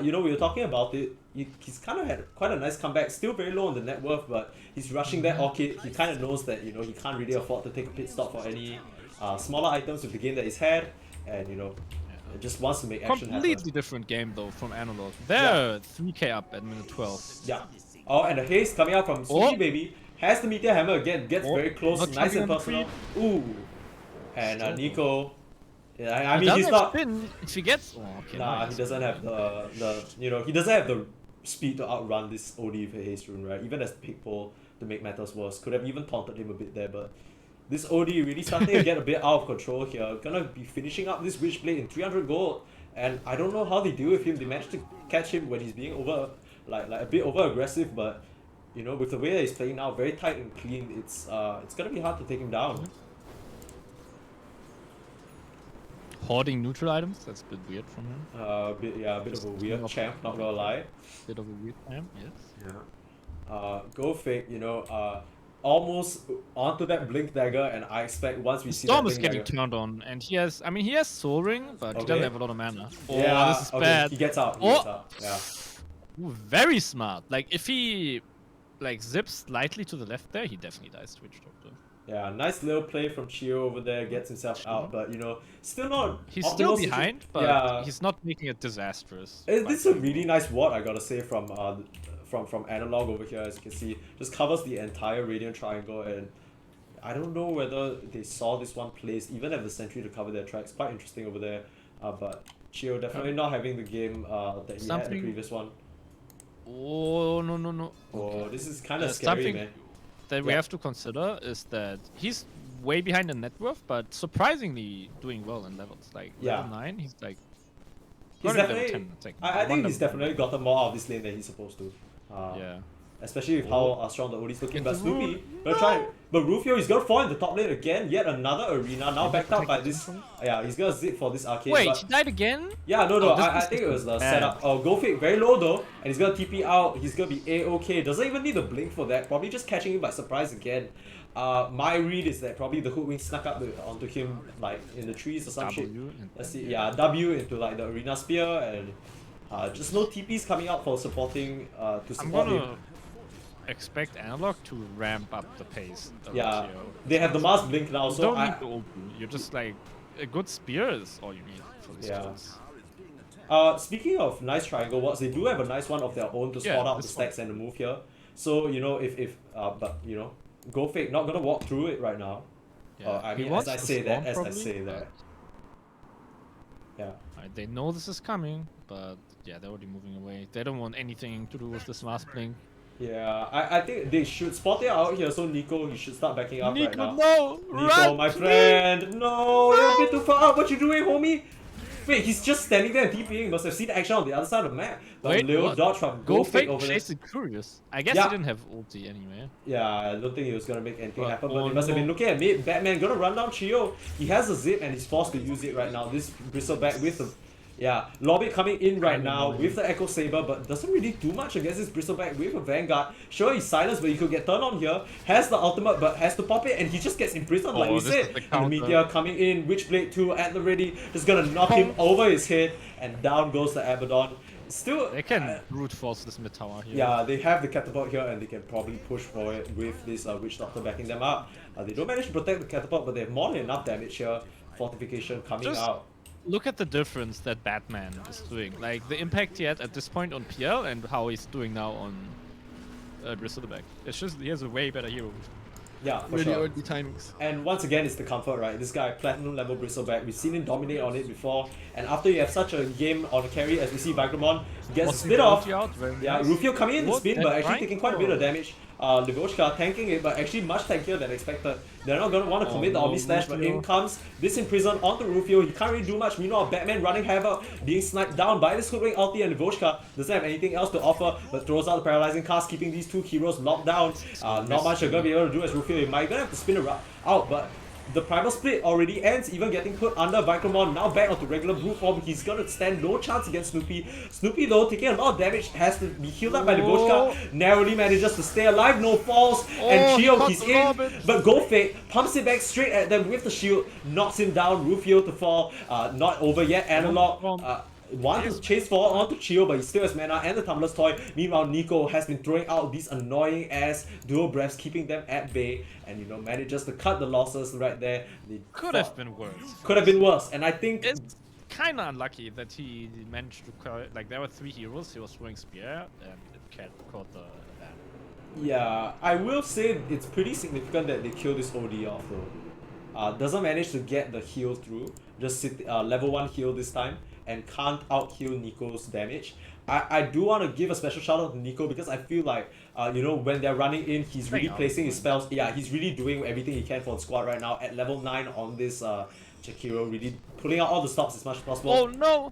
we were talking about it. He's kind of had quite a nice comeback. Still very low on the net worth, but he's rushing that Orchid. He kind of knows that he can't really afford to take a pit stop for any smaller items with the game that he's had, and just wants to make action Completely happen. different game though from Analog. They're 3k up at minute 12. Yeah. Oh, and the haste coming out from Sweetie Baby has the Meteor Hammer again. Gets very close, not nice and jumping on the personal. Ooh. And Nico. Yeah, I He mean does he's have not. spin if he gets. Oh, okay. Nah, nice. he doesn't have he doesn't have the speed to outrun this OD with a haste rune, right? Even as Pigpole, to make matters worse, could have even taunted him a bit there, but this OD really starting to get a bit out of control here. Gonna be finishing up this Witchblade in 300 gold, and I don't know how they deal with him. They managed to catch him when he's being over, like a bit over aggressive, but with the way that he's playing now, very tight and clean, it's gonna be hard to take him down. Hoarding neutral items? That's a bit weird from him. A bit of a weird champ, not gonna lie. Bit of a weird time, yes. Go fake, almost onto that blink dagger, and I expect once we see that Storm is blink getting dagger. turned on, and he has. I mean, he has Soul Ring, but he Okay. doesn't have a lot of mana. Oh, Yeah, this is okay, bad. he gets out. He Oh! gets out. Yeah. Ooh, very smart. Like if he like zips slightly to the left there, he definitely dies to Witch Doctor. Yeah, nice little play from Chio over there, gets himself out, but you know, still not. He's still optimal behind, but yeah, he's not making it disastrous. this is a really nice ward, I gotta say, from Analog over here. As you can see, just covers the entire Radiant Triangle, and I don't know whether they saw this one placed, even at the sentry to cover their tracks. Quite interesting over there, but Chio definitely not having the game that he had the previous one. Oh no. Oh, this is kind of scary, something man. that we have to consider is that he's way behind in net worth, but surprisingly doing well in levels. Like level 9, he's like. He's probably level definitely. 10, it's like I think he's level definitely gotten more out of this lane than he's supposed to. yeah. Especially with how strong the OD's looking. But Into Snoopy, Root. gonna try. But Rufio, he's gonna fall in the top lane again. Yet another arena. Now backed up by this. Yeah, he's gonna zip for this arcade. Wait, but he died again? yeah, no. Oh, this I is think it was the bad. setup. Oh, Go Fake very low though, and he's gonna TP out. He's gonna be A-OK. Doesn't even need a blink for that. Probably just catching him by surprise again. My read is that probably the Hoodwink snuck up onto him like in the trees or some shit. Let's see. Yeah, W into like the arena spear, and just no TPs coming out for supporting to support I'm him. gonna expect Analog to ramp up the pace. Yeah, Here. they have the Mars blink now, You so don't need the ult. You're just like a good spear is all you need for this Yeah. class. Speaking of nice triangle wards, they do have a nice one of their own to Yeah, spot out the this stacks and the move here. So you know but you know, Go Fake not gonna walk through it right now. Yeah. I He mean, wants as I to say that, spawn as I probably, say that. Yeah. They know this is coming, but yeah, they're already moving away. They don't want anything to do with this Mars blink. Yeah, I think they should spot it out here. So Nico, you should start backing up right now. no! Nico, Run, my please! friend, no, you're a bit too far out. What you doing, homie? Wait, he's just standing there and TPing. Must have seen the action on the other side of the map. But Wait, little what? dodge from Go Fake fake over there. chasing Curious. I guess Yeah. he didn't have ulti anyway. Yeah, I don't think he was gonna make anything But- happen, but oh they must have been no. looking at mid. Batman gonna run down Chio. He has a zip and he's forced to use it right now. This Bristleback with the Lobbit coming in right now with the Echo Saber, but doesn't really do much against this Bristleback with a Vanguard. Sure, he's silenced, but he could get turned on here. Has the ultimate, but has to pop it, and he just gets imprisoned like we this said. is the And the counter. Meteor coming in, Witchblade 2 at the ready, just gonna knock him over his head, and down goes the Abaddon. Still, They can brute force this mid tower here. yeah, they have the catapult here and they can probably push for it with this Witch Doctor backing them up. They don't manage to protect the catapult, but they have more than enough damage here. Fortification coming Just out. Look at the difference that Batman is doing. Like the impact he had at this point on PL and how he's doing now on Bristleback. It's just he has a way better hero. Yeah, for Really sure. early timings. And once again, it's the comfort, right? This guy, platinum level Bristleback. We've seen him dominate on it before. And after you have such a game on the carry as we see Vigramon, he gets a split off. Yeah, Rufio coming in to What? spin, but actually Right? taking quite a bit of damage. Livoshka tanking it, but actually much tankier than expected. They're not going to want to commit the Omni Slash, but in comes this Imprison onto Rufio. He can't really do much. Meanwhile, Batman running havoc, being sniped down by this Hoodwink ulti, and Livoshka doesn't have anything else to offer, but throws out the Paralyzing Cast, keeping these two heroes locked down. Not much they're going to be able to do as Rufio. He might gonna have to spin around out, but the primal split already ends, even getting put under Vicramon. Now back onto regular brute form. He's gonna stand no chance against Snoopy. Snoopy though, taking a lot of damage, has to be healed up by the Livoshka. Narrowly manages to stay alive, no falls. And Chio, he's in, but Go Fake pumps it back straight at them with the shield, knocks him down. Rufio to fall. Not over yet. Analog. Want to chase forward onto Chio, but he still has mana and the Tumbler's Toy. Meanwhile, Nico has been throwing out these annoying ass dual breaths, keeping them at bay, and you know, manages to cut the losses right there. They Could have been worse. Could have been worse, and I think It's kind of unlucky that he managed to like there were 3 heroes. He was throwing spear and it caught the van. yeah, I will say it's pretty significant that they kill this OD off though. Doesn't manage to get the heal through. Just sit level 1 heal this time, and can't out heal Nico's damage. I do want to give a special shout out to Nico because I feel like you know, when they're running in, he's really placing his spells. Yeah, he's really doing everything he can for the squad right now at level 9 on this Chikiro, really pulling out all the stops as much as possible. Oh no!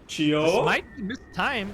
Chio. This might be mistimed.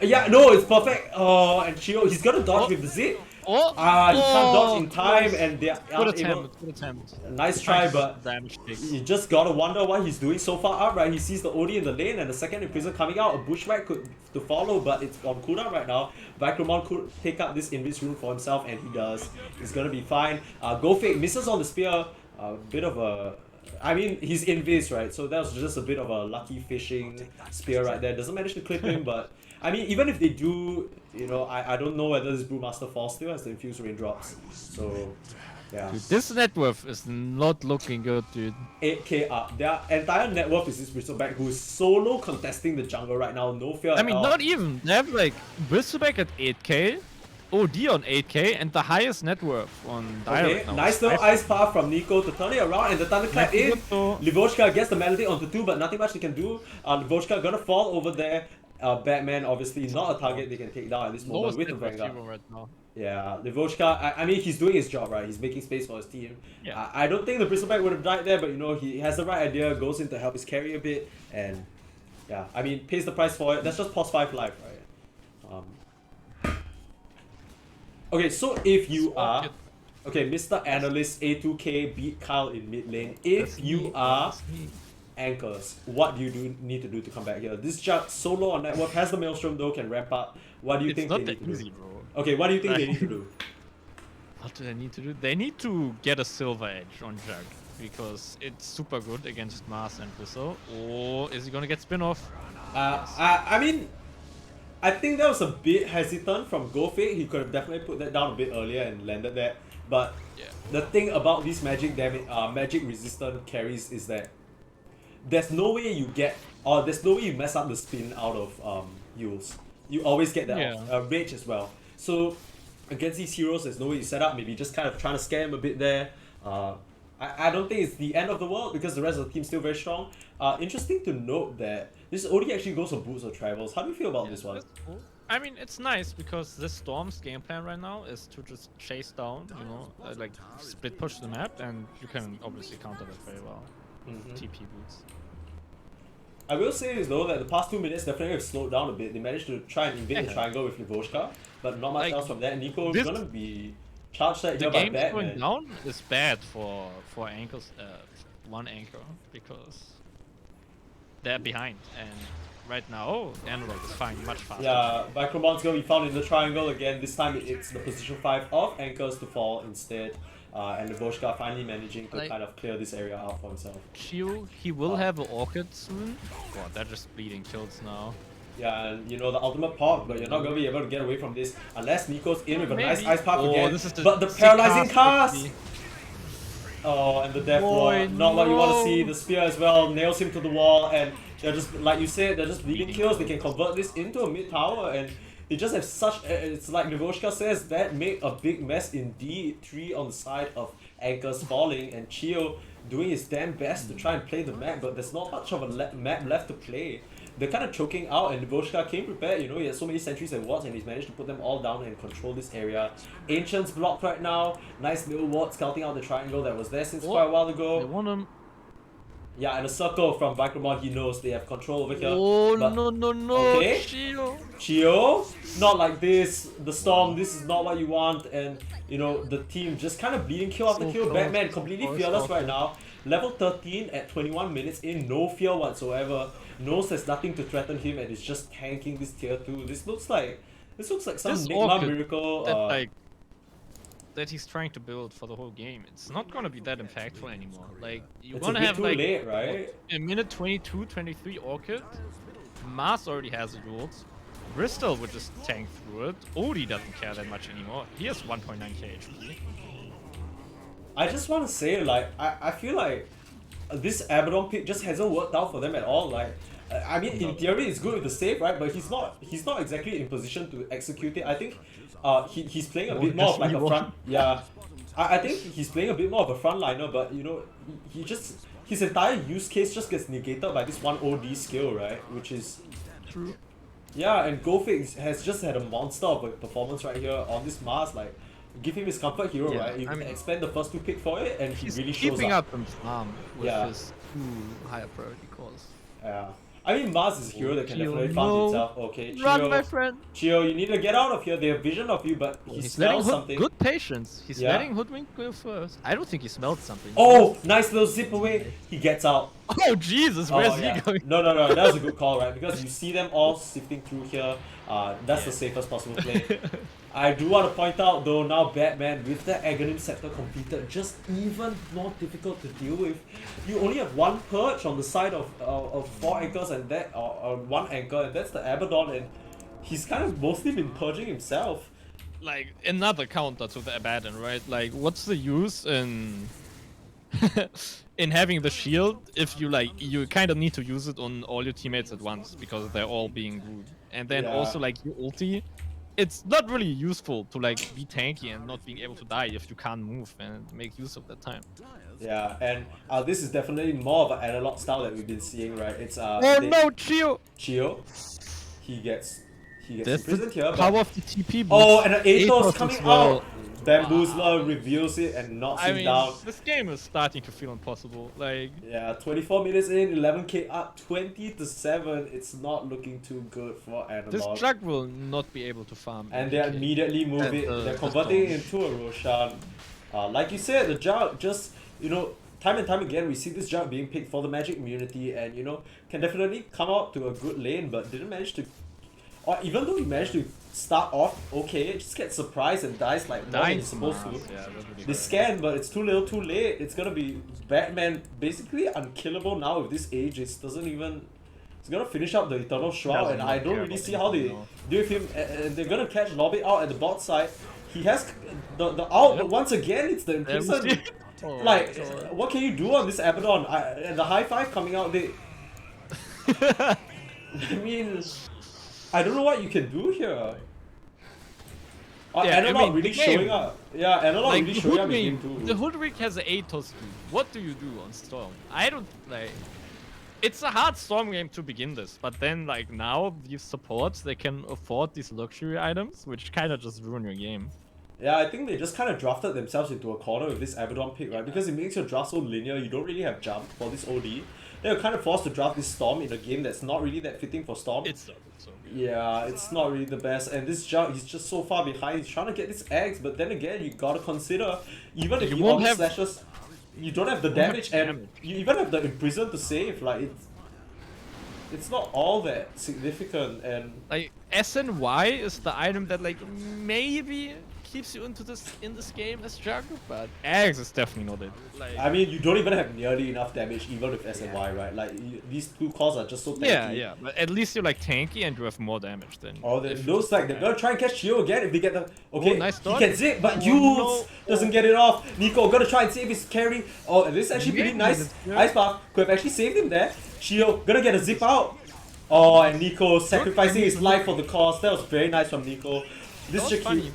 Yeah, no, it's perfect. And Chio, he's gonna dodge with the zip. Oh! He can't dodge in time, close. and they are Good unable. attempt, good attempt. Nice try, but Damage takes. you just gotta wonder what he's doing so far up, right? He sees the OD in the lane and the second Imprison coming out, a Bushwhack could to follow, but it's on cooldown right now. Vicromon could take up this Invis rune for himself, and he does. He's gonna be fine. Go Fake misses on the spear, a bit of a... I mean, he's Invis, right? So that was just a bit of a lucky fishing spear right there. Doesn't manage to clip him, but... I mean, even if they do, you know, I don't know whether this Brewmaster Fall still has the infused raindrops. So... yeah. Dude, this net worth is not looking good, dude. 8k up. Their entire net worth is this Bristleback who is solo contesting the jungle right now. No fear I at mean, all. not even. They have like Bristleback at 8k, OD on 8k, and the highest net worth on Dire Okay, right now. nice little ice path from Nico to turn it around, and the thunderclap in. Livochka gets the melody onto 2, but nothing much they can do. Livochka gonna fall over there. Batman obviously not a target they can take down at this moment Lowest with the net worth Vanguard. hero right now. Yeah, Livochka, I mean, he's doing his job, right? He's making space for his team. Yeah. I don't think the Bristleback would have died there, but you know, he has the right idea, goes in to help his carry a bit, and yeah, I mean, pays the price for it. That's just pos 5 life, right? Okay, so if you are... Okay, Mr. Analyst A2K beat Kyle in mid lane. If you are Anchors, what do you need to do to come back here? This Jug solo on network has the Maelstrom though, can ramp up. What do you think they need to do? Easy, bro. Okay, what do you think they need to do? What do they need to do? They need to get a silver edge on Jug because it's super good against Mars and Whistle. Or is he gonna get spin-off? I mean, I think that was a bit hesitant from GoFake. He could have definitely put that down a bit earlier and landed that. But Yeah. the thing about these magic damage, magic resistant carries is that there's no way you get, or there's no way you mess up the spin out of Yules. You always get that off. Rage as well. So against these heroes, there's no way you set up. Maybe just kind of trying to scare him a bit there. I don't think it's the end of the world because the rest of the team's still very strong. Interesting to note that this OD actually goes for boots or travels. How do you feel about this one? That's cool. I mean, it's nice because this Storm's game plan right now is to just chase down, you know, like split push the map, and you can obviously counter that very well. TP boots. I will say is though that the past 2 minutes definitely have slowed down a bit. They managed to try and invade the triangle with Livochka, but not much Like, else from that. Nico is gonna be charged right The here by game Batman. going down is bad for anchors, one anchor, because they're behind, and right now Analog is fine much faster. Yeah, Vicromon's gonna be found in the triangle again. This time it's the position 5 of Anchors to fall instead. And Livochka finally managing to kind of clear this area out for himself. Chio, he will have an Orchid soon. God, they're just bleeding kills now. Yeah, and you know, the ultimate pop, but you're not gonna be able to get away from this unless Nico's in with a nice Maybe. ice path again. This is But the sick paralyzing cast! quickly. Oh, and the death wall. Not what you want to see. The spear as well nails him to the wall, and they're just, like you said, they're just bleeding kills. They can convert this into a mid tower, and they just have such. It's like Livochka says, that made a big mess indeed. 3 on the side of Anchors falling, and Chio doing his damn best to try and play the map, but there's not much of a map left to play. They're kind of choking out, and Livochka came prepared. You know, he has so many sentries and wards, and he's managed to put them all down and control this area. Ancient's blocked right now. Nice little ward scouting out the triangle that was there since quite a while They ago. want him. Yeah, and a circle from Vicromon, he knows they have control over here. Oh but no! okay. Chio. Chio, not like this. The Storm, this is not what you want, and you know the team just kind of bleeding kill after So kill. close. Batman completely Close, fearless close. right now. Level 13 at 21 minutes in, no fear whatsoever. Knows there's nothing to threaten him, and is just tanking this tier 2. This looks like some This Nigma Orchid miracle. that he's trying to build for the whole game. It's not gonna be that impactful anymore. Like you're It's a gonna bit have too like late, right? a minute 22, 23 Orchid. Mars already has the rules. Bristol would just tank through it. Odie doesn't care that much anymore. He has 1.9k HP. I just want to say, like, I feel like this Abaddon pick just hasn't worked out for them at all. Like, I mean, in theory, it's good with the save, right? But he's not exactly in position to execute it. I think he's playing a bit more of like a front. Yeah, I think he's playing a bit more of a frontliner, but you know, he just his entire use case just gets negated by this one OD skill, right? Which is True. yeah, and GoFix has just had a monster of a performance right here on this Mars. Like, give him his comfort hero, Yeah, right? You I can mean, expend the first 2 pick for it, and he He's really shows keeping up. up on farm with Yeah. his 2 higher priority calls. Yeah. I mean, Mars is a hero that can Chio, definitely farm no. himself. Okay, Run, my friend. Chio, you need to get out of here. They have vision of you, but he He's letting smells something. good patience. He's Yeah. letting Hoodwink go first. I don't think he smelled something. Oh, nice little zip away. He gets out. Oh Jesus, where's yeah. he going? No, that was a good call, right? Because you see them all sifting through here. That's the safest possible play. I do want to point out though, now Batman with the Aghanim Scepter completed, just even more difficult to deal with. You only have one perch on the side of 4 anchors and that, or 1 anchor, and that's the Abaddon, and he's kind of mostly been purging himself. Like another counter to the Abaddon, right? Like, what's the use in in having the shield if you kind of need to use it on all your teammates at once because they're all being rude, and then also like your ulti. It's not really useful to like be tanky and not being able to die if you can't move and make use of that time. Yeah, and this is definitely more of an analog style that we've been seeing, right? It's no, Chio! He gets That's imprisoned the here. power But... of the TP boost. Oh, and the Atos coming as well. out! Bamboozler reveals it and knocks him down. This game is starting to feel impossible. Like, Yeah, 24 minutes in, 11k up, 20-7. It's not looking too good for Analog. this Jug will not be able to farm. And they immediately move it. They're converting it into a Roshan. Like you said, the Jug just, time and time again we see this Jug being picked for the magic immunity and, can definitely come out to a good lane, but didn't manage to... Or even though he managed to start off okay, just gets surprised and dies like more than he's supposed to. Yeah, really They scan, but it's too little too late. It's gonna be Batman basically unkillable now with this age. It's gonna finish up the Eternal Shroud, and I don't really see how they deal with him. And they're gonna catch Lobby out at the bot side. He has the out, but once again it's the imprisoned. What can you do on this Abaddon? And the high five coming out, I mean, I don't know what you can do here. Analog really showing up. Yeah, Analog really showing up in game too. The Hoodwink has an Atos too. What do you do on Storm? I don't like. It's a hard Storm game to begin this, but then like now these supports they can afford these luxury items, which kind of just ruin your game. Yeah, I think they just kind of drafted themselves into a corner with this Abaddon pick, right? Because it makes your draft so linear. You don't really have jump for this OD. They're kind of forced to draft this Storm in a game that's not really that fitting for Storm. It's so yeah, it's not really the best. And this Jug, he's just so far behind. He's trying to get this eggs, but then again, you gotta consider, even if you only slashes, you don't have the damage, and you even have the Imprison to save. Like, it's not all that significant. And like SNY is the item that like maybe keeps you in this game as Jug, but Eggs is definitely not it. Like, I mean, you don't even have nearly enough damage even with SNY, right? Like these two cores are just so tanky. Yeah, but at least you're like tanky and you have more damage than. Oh, it looks like they're gonna try and catch Chio again if they get the. Okay, nice he dodge. can zip, but Jules doesn't get it off. Nico gonna try and save his carry. Oh, and this is actually pretty nice. Ice Path could have actually saved him there. Chio gonna get a zip out. Oh, and Nico sacrificing his life for the cause. That was very nice from Nico. This is funny.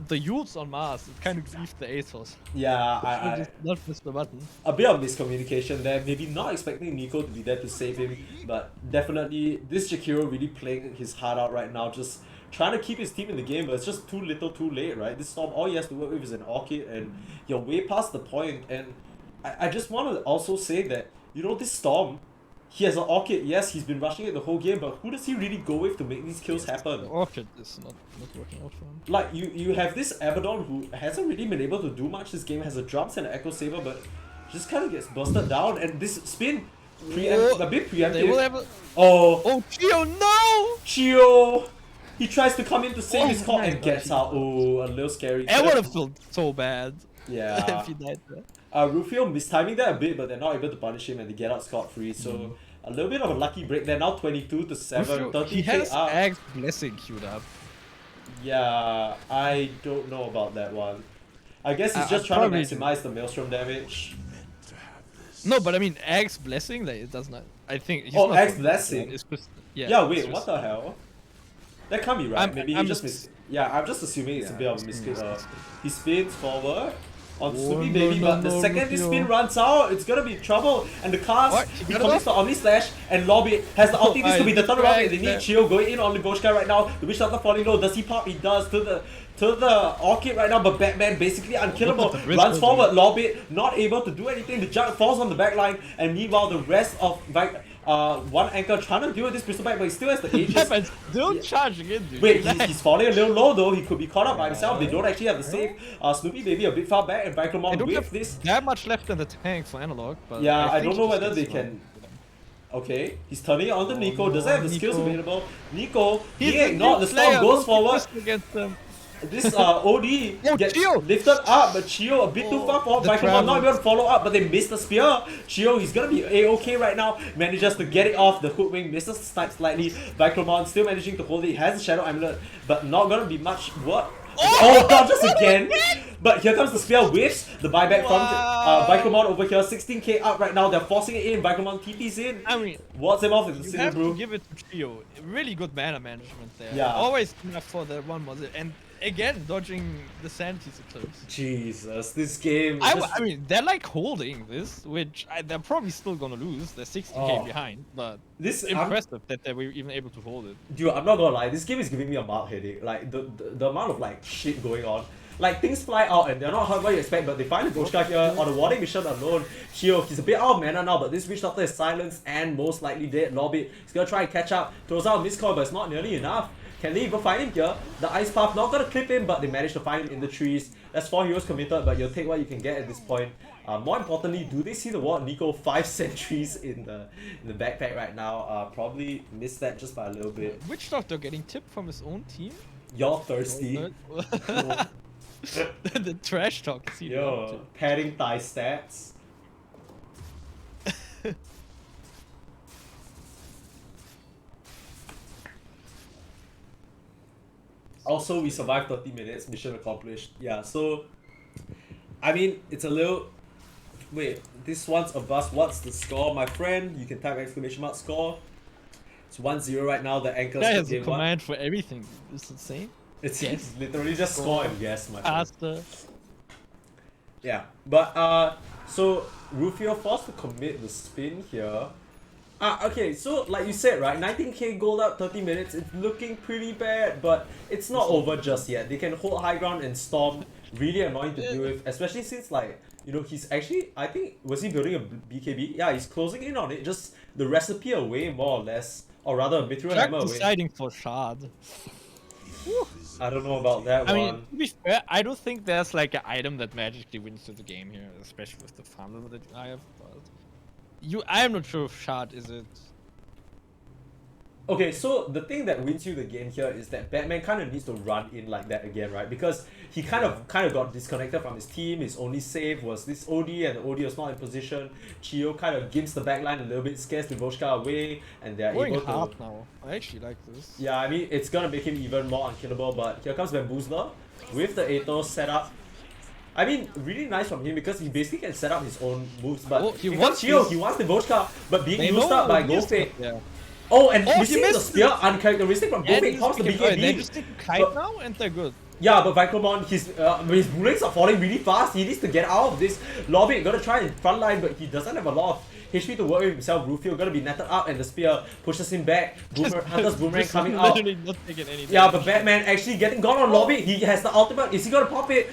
The Yules on Mars, it kind of grieved the Atos. Yeah, I just not push the button. A bit of miscommunication there. Maybe not expecting Nico to be there to save him, but definitely this Jakiro really playing his heart out right now, just trying to keep his team in the game, but it's just too little too late, right? This Storm, all he has to work with is an Orchid, and you're way past the point. And I just want to also say that, this Storm, he has an Orchid. Yes, he's been rushing it the whole game, but who does he really go with to make these kills happen? The Orchid is not working out for him. Like, you have this Abaddon who hasn't really been able to do much this game, has a drums and an Echo Saber, but just kind of gets busted down, and this spin, a bit preemptive. Oh, Chio, no! Chio! He tries to come in to save his core and gets out. Oh, a little scary. I would have felt so bad. Yeah. If he died there. Rufio mistiming that a bit, but they're not able to punish him and they get out scot-free, so a little bit of a lucky break. They're now 22-7, 30k he has up. Eggs Blessing queued up. Yeah, I don't know about that one. I guess he's just trying to maximize the Maelstrom damage. No, but I mean, Eggs Blessing, like, it does not... I think... Oh, Eggs Blessing? It's just, yeah, wait, what the hell? That can't be right. Maybe he I'm just Yeah, I'm just assuming it's a bit of a misclick. He spins forward on Soupy no, Baby, but the no, second this Rufio. spin runs out, it's gonna be trouble. And the cast, he got it commits the Omni Slash, and Lobby has the ulti. This could be the turnaround. They need Chio going in on the Ghost guy right now. The Witch Doctor falling low. Does he pop? He does to the Orchid right now, but Batman basically unkillable. Runs forward, Lobby not able to do anything. The Jug falls on the back line, and meanwhile the rest of One Anchor trying to deal with this pistol back, but he still has the ages. Batman still charging in, dude. Wait, he's falling a little low though. He could be caught up by himself. They don't actually have the save. Snoopy Baby a bit far back, and They Vicromon don't with have this. that much left in the tank for Analog, but Yeah, I think don't know he just whether they gets slow. can. Okay, he's turning it on to Nico. Doesn't have the skills Nico. available. Nico, He's he a ignored the good storm, player, goes don't forward. be against them. This OD Oh, gets Chio! lifted up, but Chio a bit too Oh, far forward. the Vicromon not travel. able to follow up, but they missed the spear. Chio, he's gonna be A-OK right now. Manages to get it off. The hoodwink misses the snipe slightly. Vicromon still managing to hold it. He has the Shadow Amulet, but not gonna be much. What? Oh, not just again! But here comes the spear whiffs. The buyback from Vicromon over here. 16k up right now. They're forcing it in. Vicromon TP's in. I mean, Wards him off with the you City have Brew. to give it to Chio. Really good mana management there. Yeah. Always enough for the one was it. And again, dodging the Sanity's Eclipse. Jesus, this game. I mean, they're like holding this, which they're probably still gonna lose. They're 60k Oh. behind, but This it's impressive that they were even able to hold it. Dude, I'm not gonna lie, this game is giving me a mild headache. Like, the amount of, like, shit going on. Like, things fly out and they're not what you expect, but they find the Ghoshka here on the warning mission alone. Chio, he's a bit out of mana now, but this Witch Doctor is silenced and most likely dead. Lobbit, he's gonna try and catch up. Throws out a miscall, but it's not nearly enough. Can they even find him here? The Ice Path not gonna clip him, but they managed to find him in the trees. That's 4 heroes committed, but you'll take what you can get at this point. More importantly, do they see the ward? Nico 5 sentries in the backpack right now. Probably missed that just by a little bit. Witch Doctor getting tipped from his own team? You're thirsty. The trash talk. See Yo, padding thigh stats. Also, we survived 30 minutes, mission accomplished. Yeah, so, I mean, it's a little... Wait, this one's a bust. What's the score, my friend? You can type exclamation mark score. It's 1-0 right now, the Anchor's Guy has a game one. command for everything. It's insane. It's Guess. literally just score and guess, my friend. Faster. Yeah, but so Rufio forced to commit the spin here. Okay, so like you said, right, 19k gold up 30 minutes, it's looking pretty bad, but it's not over just yet. They can hold high ground and Storm, really annoying to deal with, especially since like, you know, he's actually, I think, was he building a BKB? Yeah, he's closing in on it, just the recipe away more or less, or rather a Mithril Jack Hammer away. deciding for Shard. I don't know about that I one. mean, to be fair, I don't think there's like an item that magically wins to the game here, especially with the farm level that I have. But I am not sure if Shard is it. Okay, so the thing that wins you the game here is that Batman kind of needs to run in like that again, right? Because he kind of got disconnected from his team. His only save was this OD, and the OD was not in position. Chio kind of gimps the backline a little bit, scares Livoshka away, and they're Going able hard to... now. I actually like this. Yeah, I mean, it's gonna make him even more unkillable, but here comes Bamboozler with the Atos setup. I mean, really nice from him because he basically can set up his own moves, but Oh, he here wants comes Chio, this. he wants Livoshka, but being They used know up by he is- Goldfade. Yeah. Oh, and Oh, you he see the missed spear it. uncharacteristic from And Goldfade pops the they BKB. just take Kite But- now and they're good. Yeah, but Vicromon, his bullets are falling really fast. He needs to get out of this lobby. Gonna try and frontline, but he doesn't have a lot of HP to work with himself. Rufio gonna be netted up, and the spear pushes him back. Hunter's boomerang Just coming out. literally not taking any Yeah, damage. but Batman actually getting gone on lobby. He has the ultimate. Is he gonna pop it?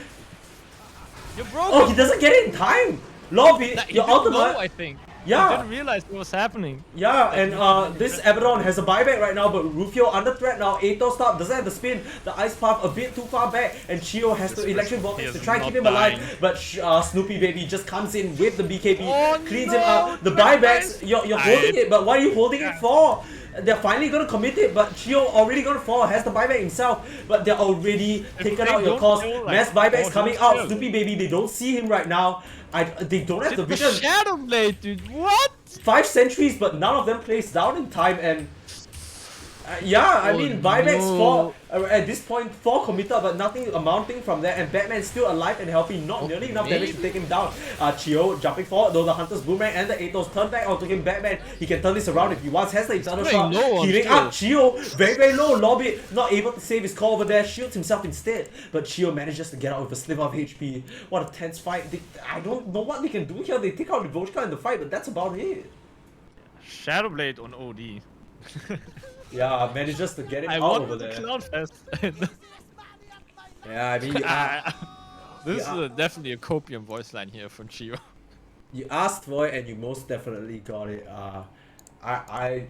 You're broken. Oh, he doesn't get it in time. Lobby, He your didn't ultimate. know, I think. Yeah. He didn't realize what was happening. Yeah, and this Abaddon has a buyback right now, but Rufio under threat now. Atos stop, doesn't have the spin. The Ice Path a bit too far back, and Chio has to Electric Vortex to try and keep him alive. But Snoopy Baby just comes in with the BKB, Oh, cleans no, him up. The buybacks, you're holding it, but what are you holding it for? They're finally gonna commit it, but Chio already gonna fall, has the buyback himself, but they're already taken they out your don't cost. feel like- Mass buybacks oh, coming don't out. feel. Snoopy Baby, they don't see him right now. They don't have the The vision. Shadow Blade, dude. What? 5 sentries, but none of them placed down in time, and yeah, I Oh, mean, buybacks no. 4, at this point 4 committed, but nothing amounting from there, and Batman's still alive and healthy, not nearly enough damage to take him down. Chio jumping forward, though the Hunter's Boomerang and the Atos turn back onto him. Batman, he can turn this around if he wants, has the Eternal Very Shot, low on healing Chio. up. Chio, very low, Lobby, not able to save his call over there, shields himself instead, but Chio manages to get out with a sliver of HP. What a tense fight. I don't know what they can do here. They take out Livoshka in the fight, but that's about it. Shadow Blade on OD. Yeah, manages to get him I out want over the there. Clown Fest. Yeah, I mean, This Yeah. is definitely a copium voice line here from Chio. you asked for it and you most definitely got it. I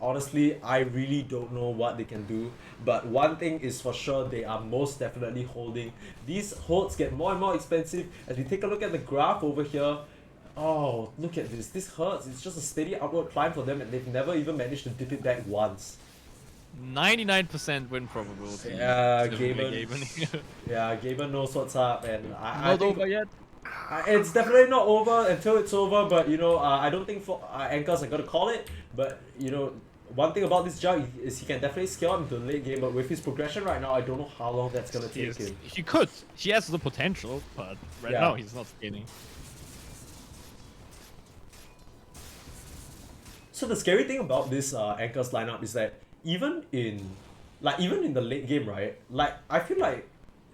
honestly, I really don't know what they can do. But one thing is for sure, they are most definitely holding. These holds get more and more expensive as we take a look at the graph over here. Oh, look at this. This hurts. It's just a steady upward climb for them, and they've never even managed to dip it back once. 99% win probability. Yeah, to Gaben. Gaben. Yeah, Gaben knows what's up, and I Not think over yet. it's definitely not over until it's over. But you know, I don't think for Anchors are gonna call it. But you know, one thing about this Jug is he can definitely scale up into the late game. But with his progression right now, I don't know how long that's gonna take him. He could. He has the potential, but right Yeah. now he's not scaling. So the scary thing about this Anchors lineup is that even in the late game, right? Like I feel like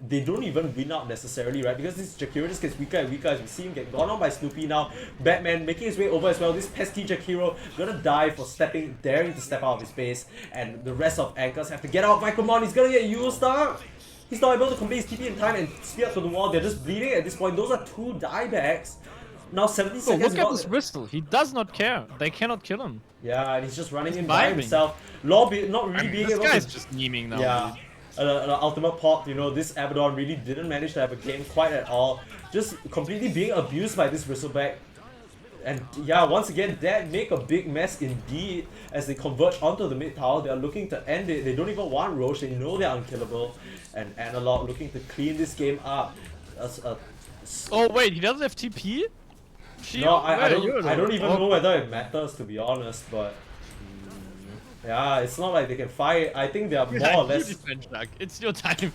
they don't even win out necessarily, right? Because this Jakiro just gets weaker and weaker as we see him get gone on by Snoopy now. Batman making his way over as well. This pesky Jakiro gonna die for daring to step out of his base, and the rest of Anchors have to get out. Micromon, he's gonna get used up. He's not able to complete his TP in time and spear up to the wall. They're just bleeding at this point. Those are 2 diebacks. Now 70 Oh, seconds. look at this whistle. He does not care. They cannot kill him. Yeah, and he's just running He's in by vibing. himself. Law not really being This able guy's to. just memeing now. Yeah, an ultimate pop. You know, this Abaddon really didn't manage to have a game quite at all. Just completely being abused by this Bristleback. And yeah, once again, that make a big mess indeed as they converge onto the mid tower. They are looking to end it. They don't even want Roche. They know they're unkillable. And Analog looking to clean this game up. Oh wait, he doesn't have TP? No, I don't even know Oh, whether it matters, to be honest, but yeah, it's not like they can fight. I think they are more or you less. defend, Jack. It's your time.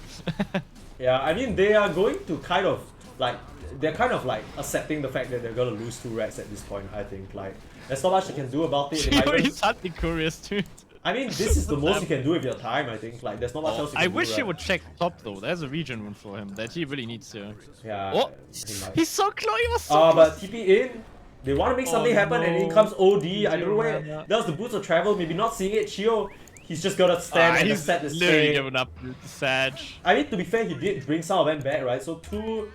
Yeah, I mean they are going to kind of like they're kind of like accepting the fact that they're gonna lose 2 racks at this point. I think like there's not much they can do about it. They might even- He's hunting curious too. I mean, this is the most you can do with your time. I think like there's not much else. You can I do, wish he right? would check top though. There's a region rune for him that he really needs to. Yeah. Oh, he might. he's so close. He was so But close. TP in. They want to make something happen, and in no. comes OD. I don't know where. Mana. That was the boots of travel. Maybe not seeing it. Chio, he's just gonna stand and He's accept the literally stay. giving up to Sag. I mean, to be fair, he did bring some of them back, right? So 2.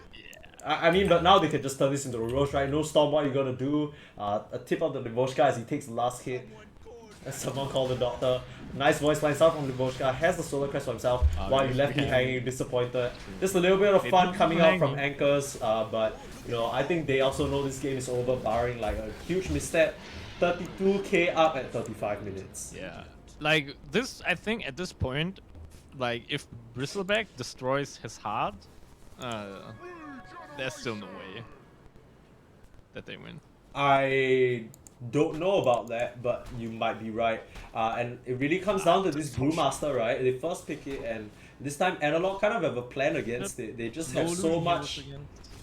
I mean, but now they can just turn this into a roast, right? No Storm, what are you gonna do? A tip of the Livoshka as he takes the last hit. As someone called the doctor. Nice voice line sound from Livoshka. Has the solar crest for himself while you left me hanging, disappointed. Just a little bit of fun coming out from Anchors, but you know, I think they also know this game is over, barring like a huge misstep. 32k up at 35 minutes. Yeah. Like this, I think at this point, like if Bristleback destroys his heart, there's still no way that they win. I don't know about that, but you might be right. And it really comes down to this Brewmaster, right? They first pick it, and this time Analog kind of have a plan against it. They just have so much.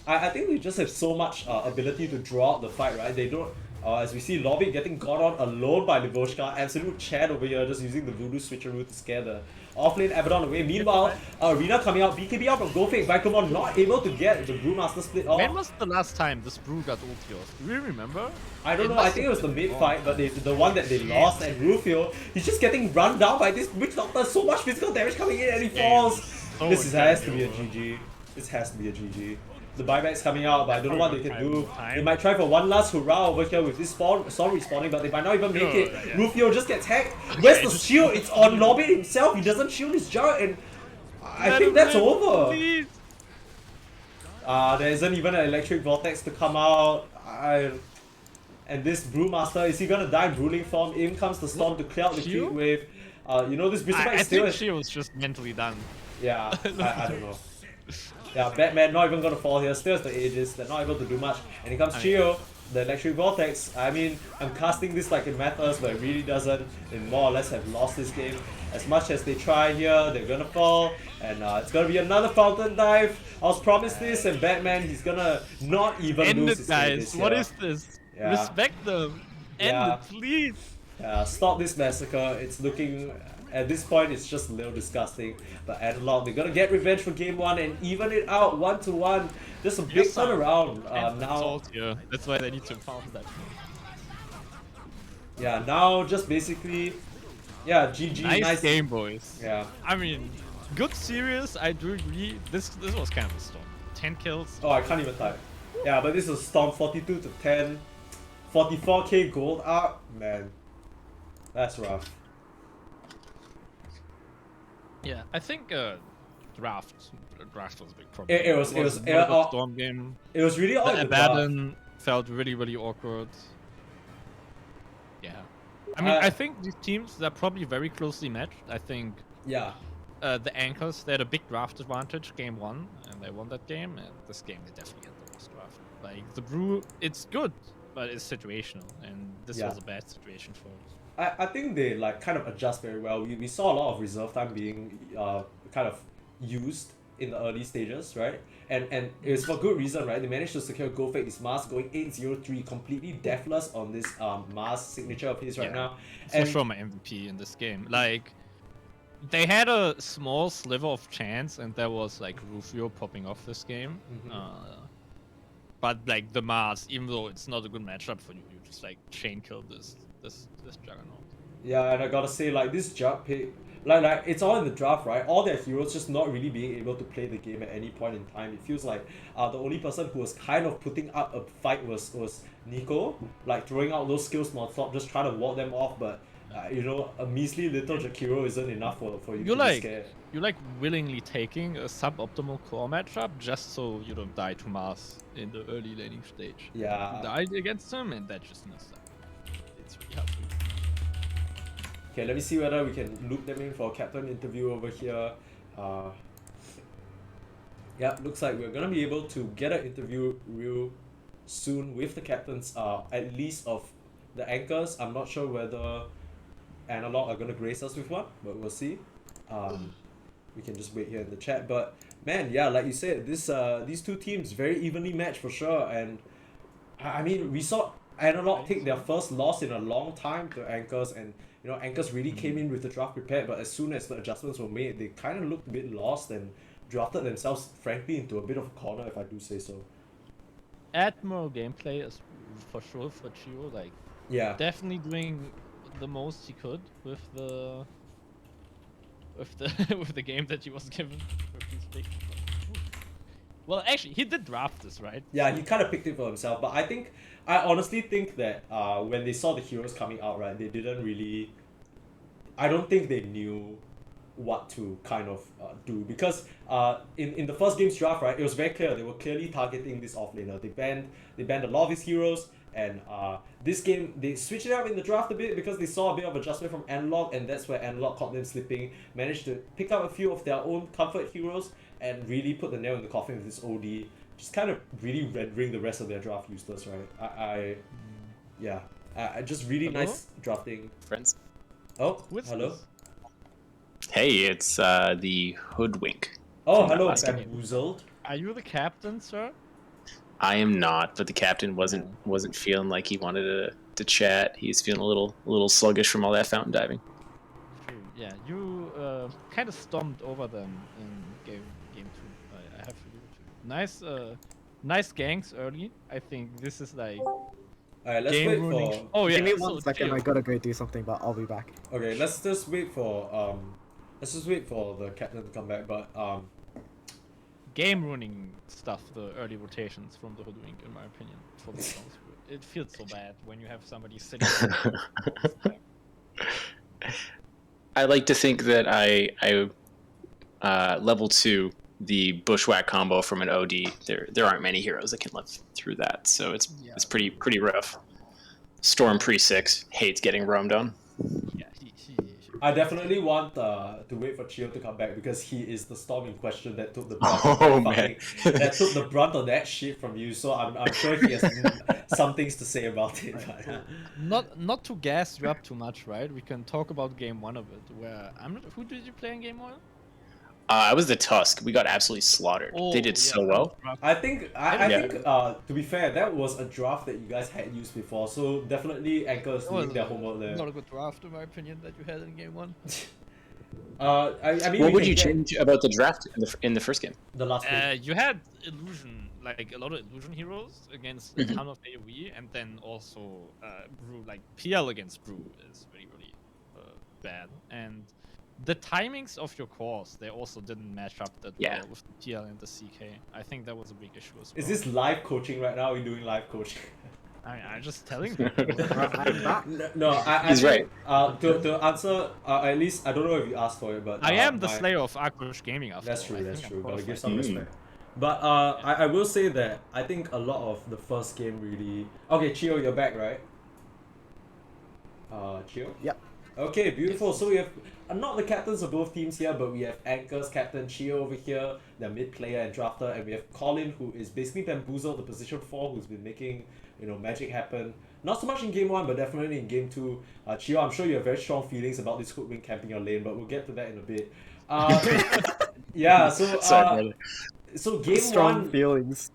I think they just have so much ability to draw out the fight, right? They don't. As we see Lobby getting got on alone by Livoshka, absolute Chad over here just using the Voodoo switcheroo to scare the offlane Abaddon away. Meanwhile, Arena coming out, BKB out from Go Fake, Vicomon not able to get the Brewmaster split off. When was the last time this brew got ultios? Do you remember? I don't know, I think it was the mid fight, but the one that they lost, and Rufio, he's just getting run down by this Witch Doctor, so much physical damage coming in and he falls. So Has to be a GG. This has to be a GG. The buyback's coming out, but I don't know what they can do. They might try for one last hurrah over here with this storm respawning, but they might not even make it. Yeah. Rufio just gets hacked. Where's the shield? It's on Lobby himself. He doesn't shield his jug, and I think that's over. Please. There isn't even an electric vortex to come out. And this Brewmaster, is he gonna die in Ruling form? In comes the storm to clear out the Shield? creep wave. You know, this Bristleback I is still. think she was just mentally done. Yeah, I don't know. Yeah, Batman not even gonna fall here. Still has the Aegis. They're not able to do much. And here comes Chio, the electric vortex. I mean, I'm casting this like it matters, but it really doesn't. They more or less have lost this game. As much as they try here, they're gonna fall. And it's gonna be another fountain dive. I was promised this, and Batman, he's gonna not even End lose it, his guys. Aegis What here. is this? Yeah. Respect them. End Yeah. it, please. Stop this massacre. It's looking, at this point, it's just a little disgusting. But Analog, they're gonna get revenge for game 1 and even it out 1-1. Just a big Yes, sir. turnaround. And Now, salt here. That's why they need to found that. yeah, now just basically, yeah, GG. Nice game, boys. Yeah. I mean, good series. I do agree. This was kind of a storm. 10 kills. Oh, I can't even type. Yeah, but this is Storm 42 to 10. 44k gold up, man. That's rough. Yeah, I think draft was a big problem. It was not a good Storm game. it was really all in The the draft. Abaddon felt really awkward. Yeah. I mean, I think these teams, they're probably very closely matched. I think Yeah. the Anchors, they had a big draft advantage game 1, and they won that game. And this game, they definitely had the worst draft. Like, the Brew, it's good, but it's situational. And this was a bad situation for us. I think they like kind of adjust very well. We saw a lot of reserve time being kind of used in the early stages, right? And it's for good reason, right? They managed to secure Go Fake this Mars going 8-0-3, completely deathless on this Mars signature of his right now. For sure my MVP in this game. Like, they had a small sliver of chance, and there was like Rufio popping off this game. But like the Mars, even though it's not a good matchup for you, you just like chain kill this Juggernaut. Yeah, and I gotta say, like, this Jug pick, like it's all in the draft, right? All their heroes just not really being able to play the game at any point in time. It feels like the only person who was kind of putting up a fight was Nico, like throwing out those skills non-stop, just trying to ward them off, but you know, a measly little Jakiro isn't enough for you to be scared. You're like willingly taking a suboptimal core matchup just so you don't die to Mars in the early laning stage. Yeah. You died against him, and that just needs that. It's really hard for you. Okay, let me see whether we can loop them in for a captain interview over here. Yeah, looks like we're gonna be able to get an interview real soon with the captains, at least of the Anchors. I'm not sure whether Analog are gonna grace us with one, but we'll see. We can just wait here in the chat. But man, yeah, like you said, these two teams very evenly matched for sure. And I mean, we saw Analog take their first loss in a long time to Anchors, and you know, Anchors really came in with the draft prepared, but as soon as the adjustments were made, they kind of looked a bit lost and drafted themselves, frankly, into a bit of a corner, if I do say so. Admiral gameplay is for sure for Chio, like, Yeah. definitely doing the most he could with the with the game that he was given. Well, actually, he did draft this, right? Yeah, he kind of picked it for himself, but I honestly think that when they saw the heroes coming out, right, they didn't really, I don't think they knew what to kind of do, because in the first game's draft, right, it was very clear they were clearly targeting this offlaner. They banned a lot of his heroes, and this game they switched it up in the draft a bit because they saw a bit of adjustment from Analog, and that's where Analog caught them slipping, managed to pick up a few of their own comfort heroes and really put the nail in the coffin with this OD, just kind of really rendering the rest of their draft useless, right? I just really Hello? nice drafting. Friends. Oh, What's hello. this? Hey, it's the Hoodwink. Oh, from that hello, last game. bamboozled. Are you the captain, sir? I am not, but the captain wasn't feeling like he wanted to chat. He's feeling a little sluggish from all that fountain diving. True. Yeah, you kind of stomped over them in game 2. I have to give it to you. Nice ganks early. I think this is like Alright, let's game wait ruining. for. Oh yeah. Give me one so second, Theo, I gotta go do something, but I'll be back. Okay, let's just wait for the captain to come back. But game ruining stuff. The early rotations from the Hoodwink, in my opinion, for the songs. It feels so bad when you have somebody sitting. I like to think that I level 2 the bushwhack combo from an OD. There aren't many heroes that can live through that, so it's pretty rough. Storm pre-6 hates getting roamed on. Yeah, I definitely want to wait for Chio to come back because he is the storm in question that took the brunt Oh, of that man. that took the brunt of that shit from you. So I'm sure he has some things to say about it. But, not to gas you up too much, right? We can talk about game 1 of it. Where who did you play in game 1? I was the Tusk. We got absolutely slaughtered. They did so well. I think I Yeah. think to be fair, that was a draft that you guys had used before. So definitely Anchors doing their homework there. Not a good draft, in my opinion, that you had in game 1. I mean, What we would can you get change about the draft in the first game? the last game? You had illusion, like a lot of illusion heroes against a ton of AoE, and then also Brew, like PL against Brew is really bad. And the timings of your cores, they also didn't match up that well with the PL and the CK. I think that was a big issue as well. Is this live coaching right now? Are we doing live coaching? I'm just telling you. I'm back. No, I He's think, to answer, at least, I don't know if you asked for it, but I am the my- slayer of Akush Gaming after That's all. true, I that's think I'm true. Gotta give qualified. some Mm. respect. But I will say that I think a lot of the first game really... Okay, Chio, you're back, right? Chio? Yep. Okay, beautiful. So we have not the captains of both teams here, but we have Anchor's captain Chio over here, the mid player and drafter, and we have Colin, who is basically bamboozled the position 4, who's been making magic happen. Not so much in game 1, but definitely in game 2. Chio, I'm sure you have very strong feelings about this hoodwink camping your lane, but we'll get to that in a bit. Yeah, so Sorry, brother. so game Strong 1, feelings.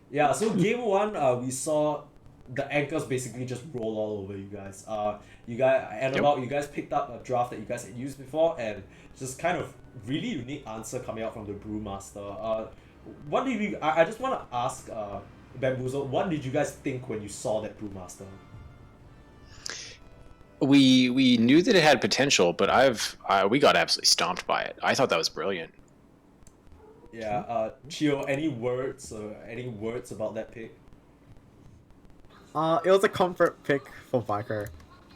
yeah, so game 1, we saw the Anchors basically just roll all over you guys. You guys, Analog, you guys picked up a draft that you guys had used before, and just kind of really unique answer coming out from the Brewmaster. What did you? I just want to ask, Bamboozle, what did you guys think when you saw that Brewmaster? We knew that it had potential, but we got absolutely stomped by it. I thought that was brilliant. Yeah, Chio, any words about that pick? It was a comfort pick for Viker.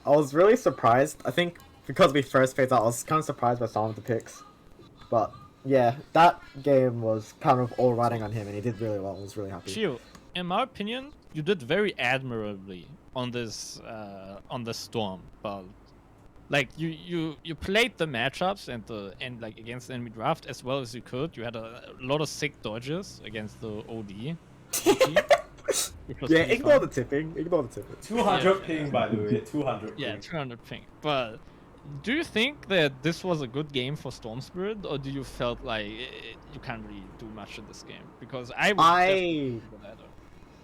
I was really surprised. I think because we first picked out, I was kind of surprised by some of the picks. But yeah, that game was kind of all riding on him, and he did really well. I was really happy. Chio, in my opinion, you did very admirably on this storm, but like you played the matchups and like against the enemy draft as well as you could. You had a lot of sick dodges against the OD. Which was Yeah, really ignore fun. the tipping. Ignore the tipping. 200 ping, by the way, 200 Yeah, ping. 200 ping. But do you think that this was a good game for Storm Spirit, or do you felt like you can't really do much in this game? Because I would definitely go that.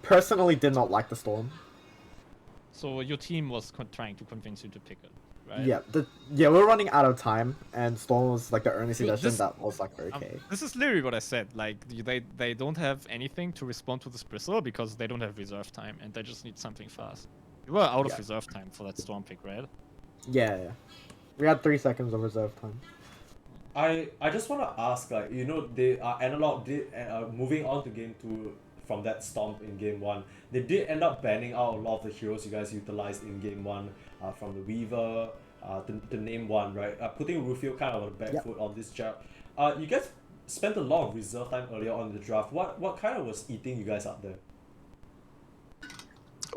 Personally did not like the storm. So your team was trying to convince you to pick it, right? Yeah, we're running out of time, and storm was like the only suggestion this- that was like okay. This is literally what I said. Like they don't have anything to respond to this bristle because they don't have reserve time and they just need something fast. You were out of Yeah. reserve time for that storm pick, right? Yeah. We had 3 seconds of reserve time. I just want to ask, like, they Analog did moving on to game 2 from that stomp in game 1. They did end up banning out a lot of the heroes you guys utilized in game 1, from the Weaver, to name one, right? Putting Rufio kind of on the back Yep. foot on this job. You guys spent a lot of reserve time earlier on in the draft. What kind of was eating you guys up there?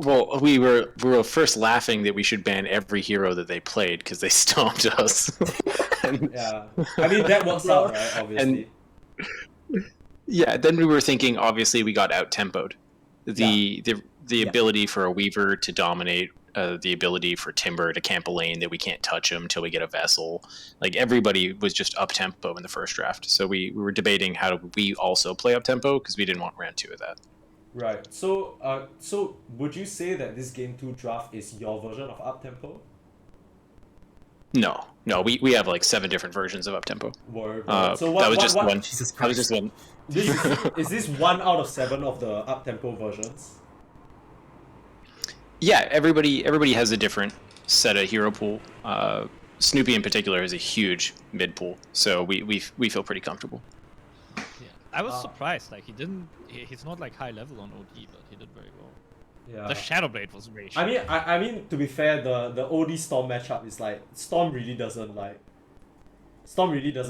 Well, we were first laughing that we should ban every hero that they played because they stomped us. And- Yeah, I mean that works out, right? Obviously. yeah, then we were thinking. Obviously, we got out tempoed. The Yeah. ability for a Weaver to dominate, the ability for Timber to camp a lane that we can't touch him until we get a vessel. Like everybody was just up tempo in the first draft. So we were debating how do we also play up tempo because we didn't want round 2 of that. Right. So would you say that this game 2 draft is your version of up tempo? No, we have like 7 different versions of up tempo. Word. That was just one. Jesus That was Christ. just one. Is this 1 out of 7 of the up tempo versions? Yeah, everybody has a different set of hero pool. Snoopy in particular has a huge mid pool, so we feel pretty comfortable. Yeah. I was Uh, surprised. Like he's not like high level on OD, but he did very well. Yeah. The Shadowblade was very. I mean to be fair, the OD Storm matchup is like Storm really doesn't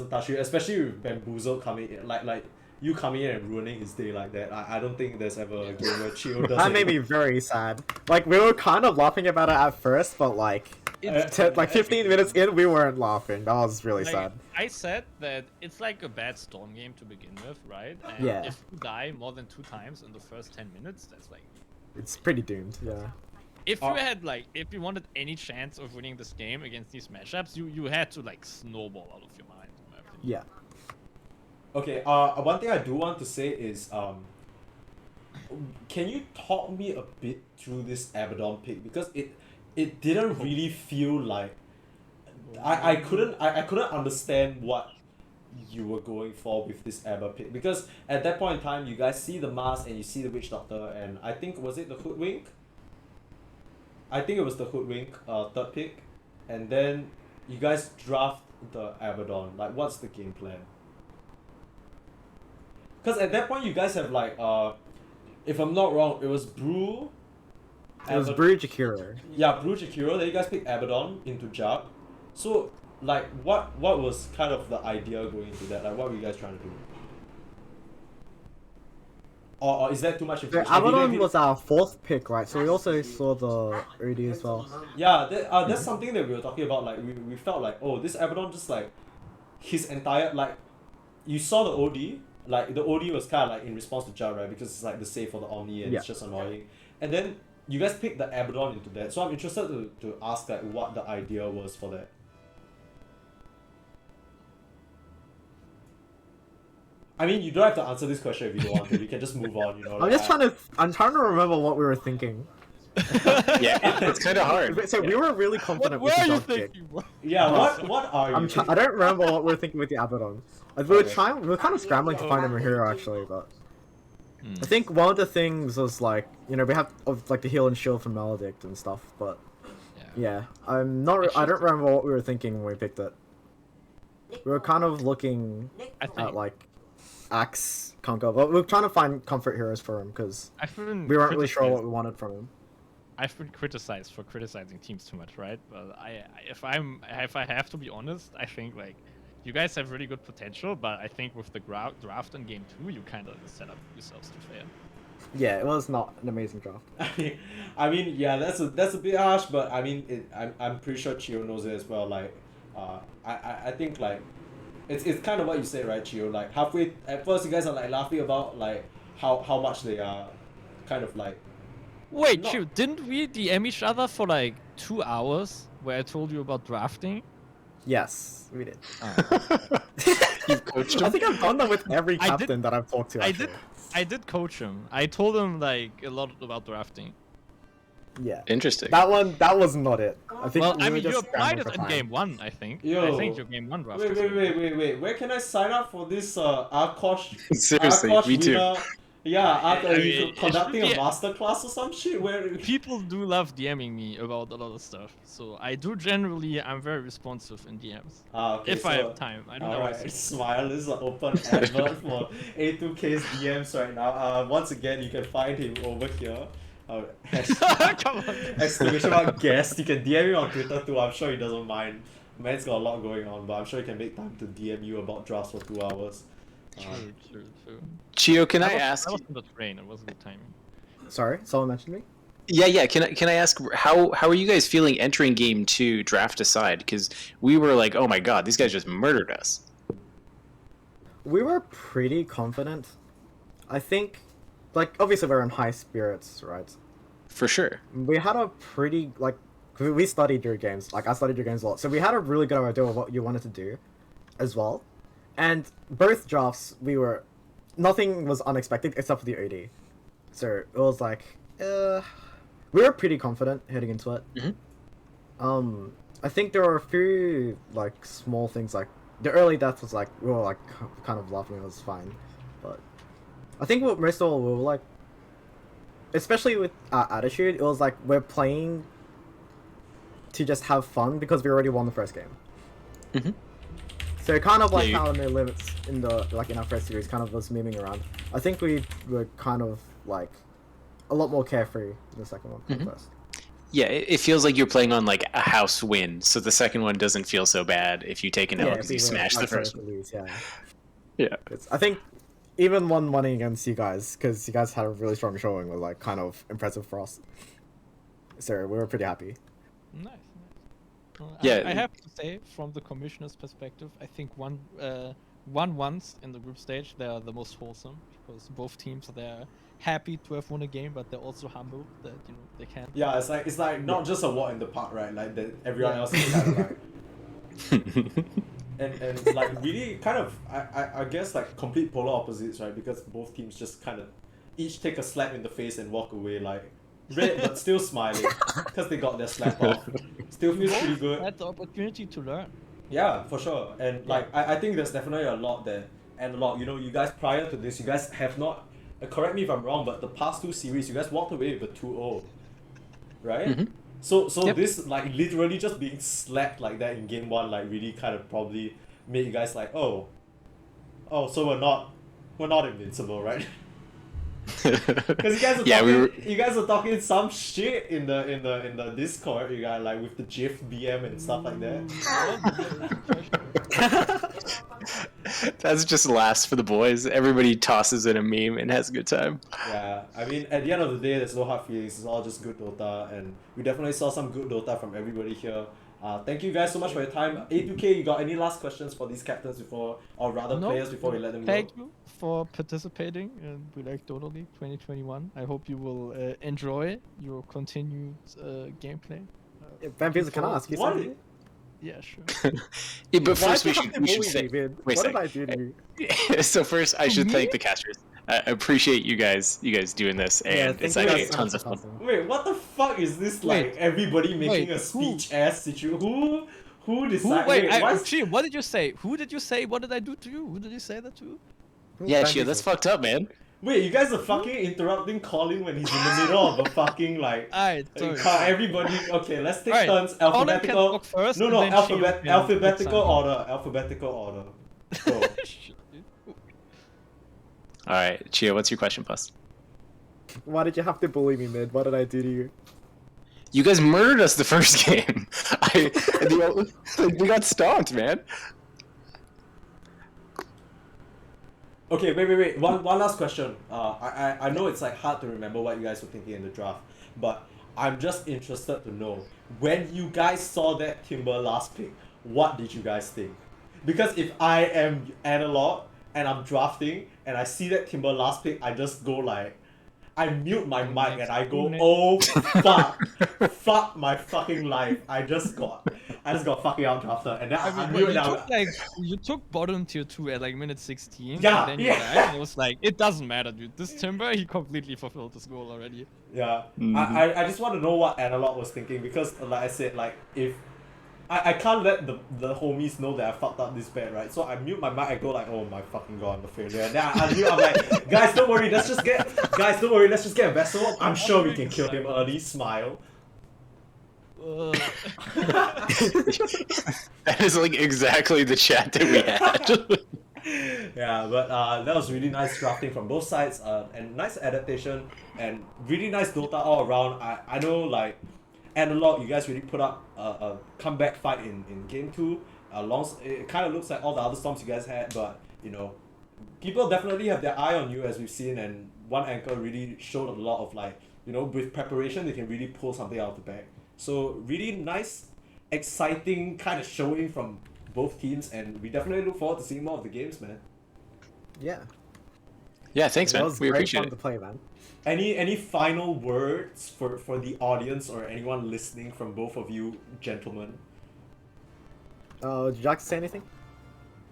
touch you, especially with Bamboozle coming in, like you coming in and ruining his day like that. I don't think there's ever a game where Chio does That it. made me very sad. Like, we were kind of laughing about it at first, but like, It's- 15 minutes in, we weren't laughing. That was really Like, sad. I said that it's like a bad Storm game to begin with, right? And Yeah. if you die more than 2 times in the first 10 minutes, that's like. It's pretty doomed, yeah. If you wanted any chance of winning this game against these matchups, you had to like snowball out of your mind. In my opinion. Yeah. Okay, one thing I do want to say is, can you talk me a bit through this Abaddon pick, because it didn't really feel like I couldn't understand what you were going for with this Abba pick, because at that point in time you guys see the mask and you see the Witch Doctor, and I think was it the Hoodwink? I think it was the Hoodwink, third pick, and then you guys draft the Abaddon. Like, what's the game plan? Because at that point you guys have like if I'm not wrong, it was Brew, It was Brew Jakiro. Yeah, Blue Jakiro, then you guys picked Abaddon into Jug. So, like, what was kind of the idea going into that? Like, what were you guys trying to do? Or is that too much So information? Abaddon was our 4th pick, right? So we also saw the OD as well. Yeah, that's something that we were talking about. Like, we felt like, oh, this Abaddon just like, his entire, like, you saw the OD, like, the OD was kind of like in response to Jug, right? Because it's like the save for the Omni and it's just annoying. And then you guys picked the Abaddon into that. So I'm interested to ask, like, what the idea was for that. I mean, you don't have to answer this question if you don't want to. You can just move on, you know. I'm just trying to remember what we were thinking. Yeah, it's kind of hard. So we were really confident What with are the you dog pick. thinking, bro? Yeah, what are you thinking? I don't remember what we were thinking with the Abaddon. We were kind of scrambling to find a hero actually, but I think one of the things was like, you know, we have like the heal and shield from Maledict and stuff, but yeah, I don't remember what we were thinking when we picked it. We were kind of looking at like Axe, Conquer, but we were trying to find comfort heroes for him because we weren't really sure what we wanted from him. I've been criticized for criticizing teams too much, right? But if I have to be honest, I think like you guys have really good potential, but I think with the draft in game 2, you kind of set up yourselves to fail. Yeah, it was not an amazing draft. I mean, yeah, that's a bit harsh, but I mean, I'm pretty sure Chio knows it as well. Like, I think like, it's kind of what you say, right, Chio? Like halfway at first, you guys are like laughing about like how much they are, kind of like. Wait, Chio, didn't we DM each other for like 2 hours where I told you about drafting? Yes, we did. You've coached him? I think I've done that with every captain that I've talked to. I did coach him. I told him like a lot about drafting. Yeah. Interesting. That was not it. I think Well, we I were mean, you just applied scrambling it for in time. game 1, I think. Yo. I think your game 1 draft. Wait. Where can I sign up for this Arkosh? Seriously, Arkosh me too. winner? Yeah, I mean, you conducting it a should be- masterclass or some shit where. People do love DMing me about a lot of stuff, so I'm very responsive in DMs. Okay, If I have time, I don't know. Alright, Smile is an open advert for A2K's DMs right now. Once again, you can find him over here. Come on. Exclamation mark guest. You can DM him on Twitter too. I'm sure he doesn't mind. Man's got a lot going on, but I'm sure he can make time to DM you about drafts for 2 hours. True. Chio, can I That ask? was in the train. It was good timing. Sorry, someone mentioned me. Yeah. Can I ask how are you guys feeling entering game 2, draft aside? Because we were like, oh my god, these guys just murdered us. We were pretty confident. I think, like, obviously we're in high spirits, right? For sure. We had a pretty, like, we studied your games. Like, I studied your games a lot. So we had a really good idea of what you wanted to do as well. And both drafts, nothing was unexpected except for the OD. So it was like, we were pretty confident heading into it. Mm-hmm. I think there were a few, like, small things, like, the early death was like, we were, like, kind of laughing, it was fine. But I think most of all, we were, like, especially with our attitude, it was like, we're playing to just have fun because we already won the first game. Mm-hmm. So kind of like Yeah, how No Limits in in our first series kind of was memeing around. I think we were kind of like a lot more carefree in the second one than the first. Yeah, it feels like you're playing on like a house win, so the second one doesn't feel so bad if you take an L because you smashed the first one. Yeah. I think even one money against you guys, because you guys had a really strong showing, was like kind of impressive for us. So we were pretty happy. Nice. Yeah. I have to say, from the commissioner's perspective, I think once in the group stage, they are the most wholesome because both teams they're happy to have won a game, but they're also humble that they can't. Yeah, it's like not just a walk in the park, right? Like that everyone else is kind of like. And like really kind of I guess like complete polar opposites, right? Because both teams just kind of each take a slap in the face and walk away like red but still smiling because they got their slap off. Still feels pretty good. Had the opportunity to learn. Yeah, for sure. And like I think there's definitely a lot there. And a lot, you guys prior to this, you guys have not correct me if I'm wrong, but the past 2 series you guys walked away with a 2-0. Right? Mm-hmm. So Yep. this like literally just being slapped like that in game 1 like really kind of probably made you guys like, oh so we're not invincible, right? Because you guys are Yeah, talking, you guys are talking some shit in the Discord. You guys like with the GIF BM and stuff like that. That's just laughs for the boys. Everybody tosses in a meme and has a good time. Yeah, I mean, at the end of the day, there's no hard feelings. It's all just good Dota, and we definitely saw some good Dota from everybody here. Thank you guys so much for your time. A2K, you got any last questions for these captains before, or rather No, players before we let them go? Thank you for participating in We Like Dota League 2021. I hope you will enjoy your continued gameplay. Ben Pizza, can I ask you What? something? Yeah, sure. Yeah, but Why first do we you have should, to we should bully say. me, man? Wait a What did sec. I do to you? So first, I should Me? thank the casters. I appreciate you guys doing this, and it's thank you actually guys so tons much of fun. for passing. Wait, what the fuck is this like? Wait, Everybody making wait, a who? speech ass situation? Who Who? decided? Wait, why is- actually, what did you say? Who did you say? What did I do to you? Who did you say that to? Yeah, Ben Chia, that's Pizza. fucked up, man. Wait, you guys are fucking interrupting Colin when he's in the middle of a fucking like. Alright, sorry. Everybody, okay, let's take Alright, turns. Colin can Alphabetical. talk first, No, and no, then Shio can alphabetical pick order. Alphabetical order. Go. All right, Chia, what's your question, Plus? Why did you have to bully me, mid? What did I do to you? You guys murdered us the first game. We got stomped, man. Okay, wait. One last question. I know it's like hard to remember what you guys were thinking in the draft, but I'm just interested to know when you guys saw that Timber last pick, what did you guys think? Because if I am analog and I'm drafting and I see that Timber last pick, I just go like, I mute my mic and I go, oh fuck, fuck my fucking life. I just got fucking out drafted, and then I But mute you now. took you took bottom tier 2 at like minute 16. Yeah, and then you yeah. died, and it was like, it doesn't matter, dude. This Timber, he completely fulfilled his goal already. Yeah, Mhm. I just want to know what Analog was thinking, because like I said, like if I can't let the homies know that I fucked up this bad, right? So I mute my mic, I go like, oh my fucking god, I'm a failure. And then I mute, I'm like, guys don't worry, let's just get a vessel. I'm sure we can kill him early, smile. That is like exactly the chat that we had. Yeah, but that was really nice drafting from both sides, and nice adaptation, and really nice Dota all around. I know like Analog, you guys really put up a comeback fight in game 2. It kind of looks like all the other storms you guys had, but you know, people definitely have their eye on you, as we've seen, and one Anchor really showed a lot of like, you know, with preparation they can really pull something out of the bag. So really nice, exciting kind of showing from both teams, and we definitely look forward to seeing more of the games, man. Yeah. Yeah, thanks, It man. was We great appreciate fun it. to play, man. Any final words for the audience or anyone listening from both of you gentlemen? Did you like to say anything?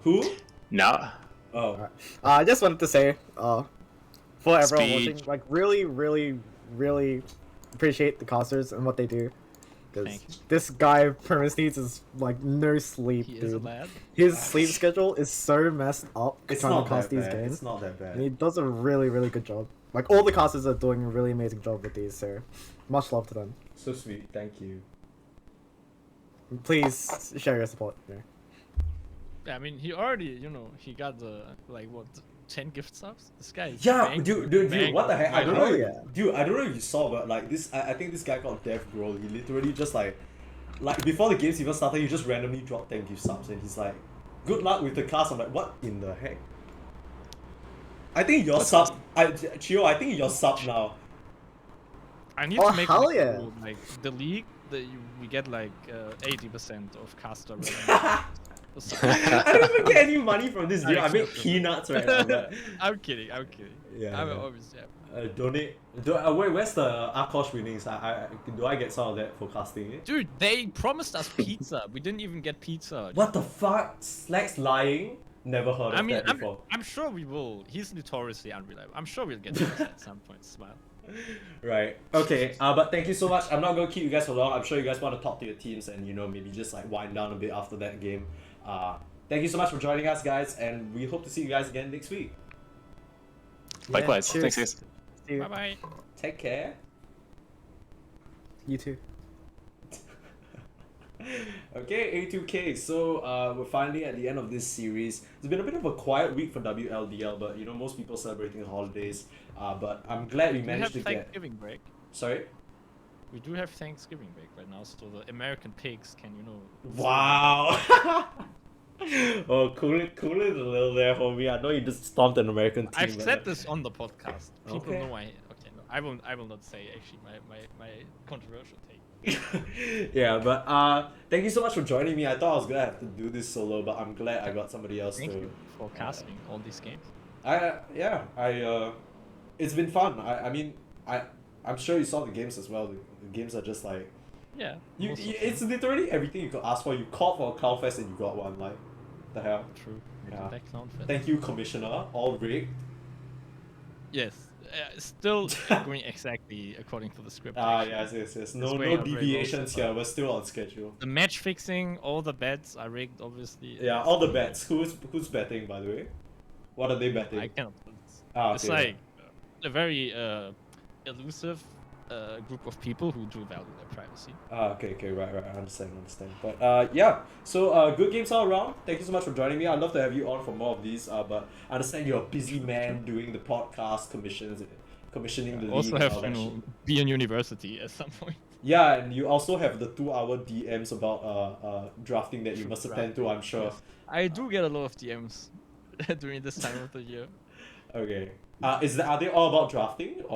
Who? Nah. Oh. Alright. I just wanted to say, for everyone Speed. watching, like really appreciate the casters and what they do. Because Thank you. this guy premise needs is like no sleep, He is a dude. lad. His sleep schedule is so messed up It's trying not to cast that these bad. games. It's not that And he bad. does a really good job. Like all the casters are doing a really amazing job with these, so much love to them. So sweet. Thank you. Please share your support. Yeah. I mean, he already, you know, he got the, like, what, 10 gift subs? This guy is Yeah, banking- dude, what the heck? I don't know. Oh, yeah. Dude, I don't know if you saw, but like this, I think this guy called Dev Grohl, he literally just like before the games even started, he just randomly dropped 10 gift subs, and he's like, "Good luck with the class." I'm like, what in the heck? I think you're sub. Chio, I think you're sub now. I need Oh, to make hell like, yeah. like the league that we get like 80% of caster revenue. So- I don't even get any money from this deal. I make accept it. peanuts right now. But I'm kidding. yeah, I'm yeah. always, yeah. Donate. Where's the Arkosh winnings? Do I get some of that for casting it? Dude, they promised us pizza. We didn't even get pizza. What the fuck? Slack's lying? Never heard of I mean, that before. I'm sure we will. He's notoriously unreliable. I'm sure we'll get pizza at some point. Smile. Right. Okay. But thank you so much. I'm not gonna keep you guys for long. I'm sure you guys want to talk to your teams and maybe just like wind down a bit after that game. Thank you so much for joining us, guys, and we hope to see you guys again next week. Likewise. cheers. Thanks, guys. See you. Bye bye. Take care. You too. Okay, A2K. So we're finally at the end of this series. It's been a bit of a quiet week for WLDL, but you know most people celebrating the holidays. But I'm glad we We have managed to get. Thanksgiving break. Sorry. We do have Thanksgiving break right now, so the American pigs can, you know. Wow. Oh, cool it a little there for me. I know you just stomped an American team. I've but, said this on the podcast. People Okay. know I. Okay, no, I will not say actually my controversial take. Yeah, but thank you so much for joining me. I thought I was gonna have to do this solo, but I'm glad I got somebody else Thank to. you for casting all these games. It's been fun. I'm sure you saw the games as well. The games are just like Yeah. most of it's literally everything you could ask for. You called for a Clownfest and you got one. Like, the hell. them. True. Yeah. That clown fest. Thank you, Commissioner. All rigged. Yes. Still going exactly according to the script. Ah, actually. yes. No, way no up, very deviations well so here. We're still on schedule. The match fixing, all the bets are rigged, obviously. Yeah, all the bets. Who's betting, by the way? What are they betting? I cannot. Ah, It's okay, like a very elusive group of people who do value their privacy. Okay, right. I understand. But yeah. So good games all around. Thank you so much for joining me. I'd love to have you on for more of these. But I understand you're a busy man doing the podcast commissioning the league. Also and have all that shit. be in university at some point. Yeah, and you also have the 2-hour DMs about drafting that you must attend to. I'm sure. Yes. I do get a lot of DMs during this time of the year. Okay. Are they all about drafting or?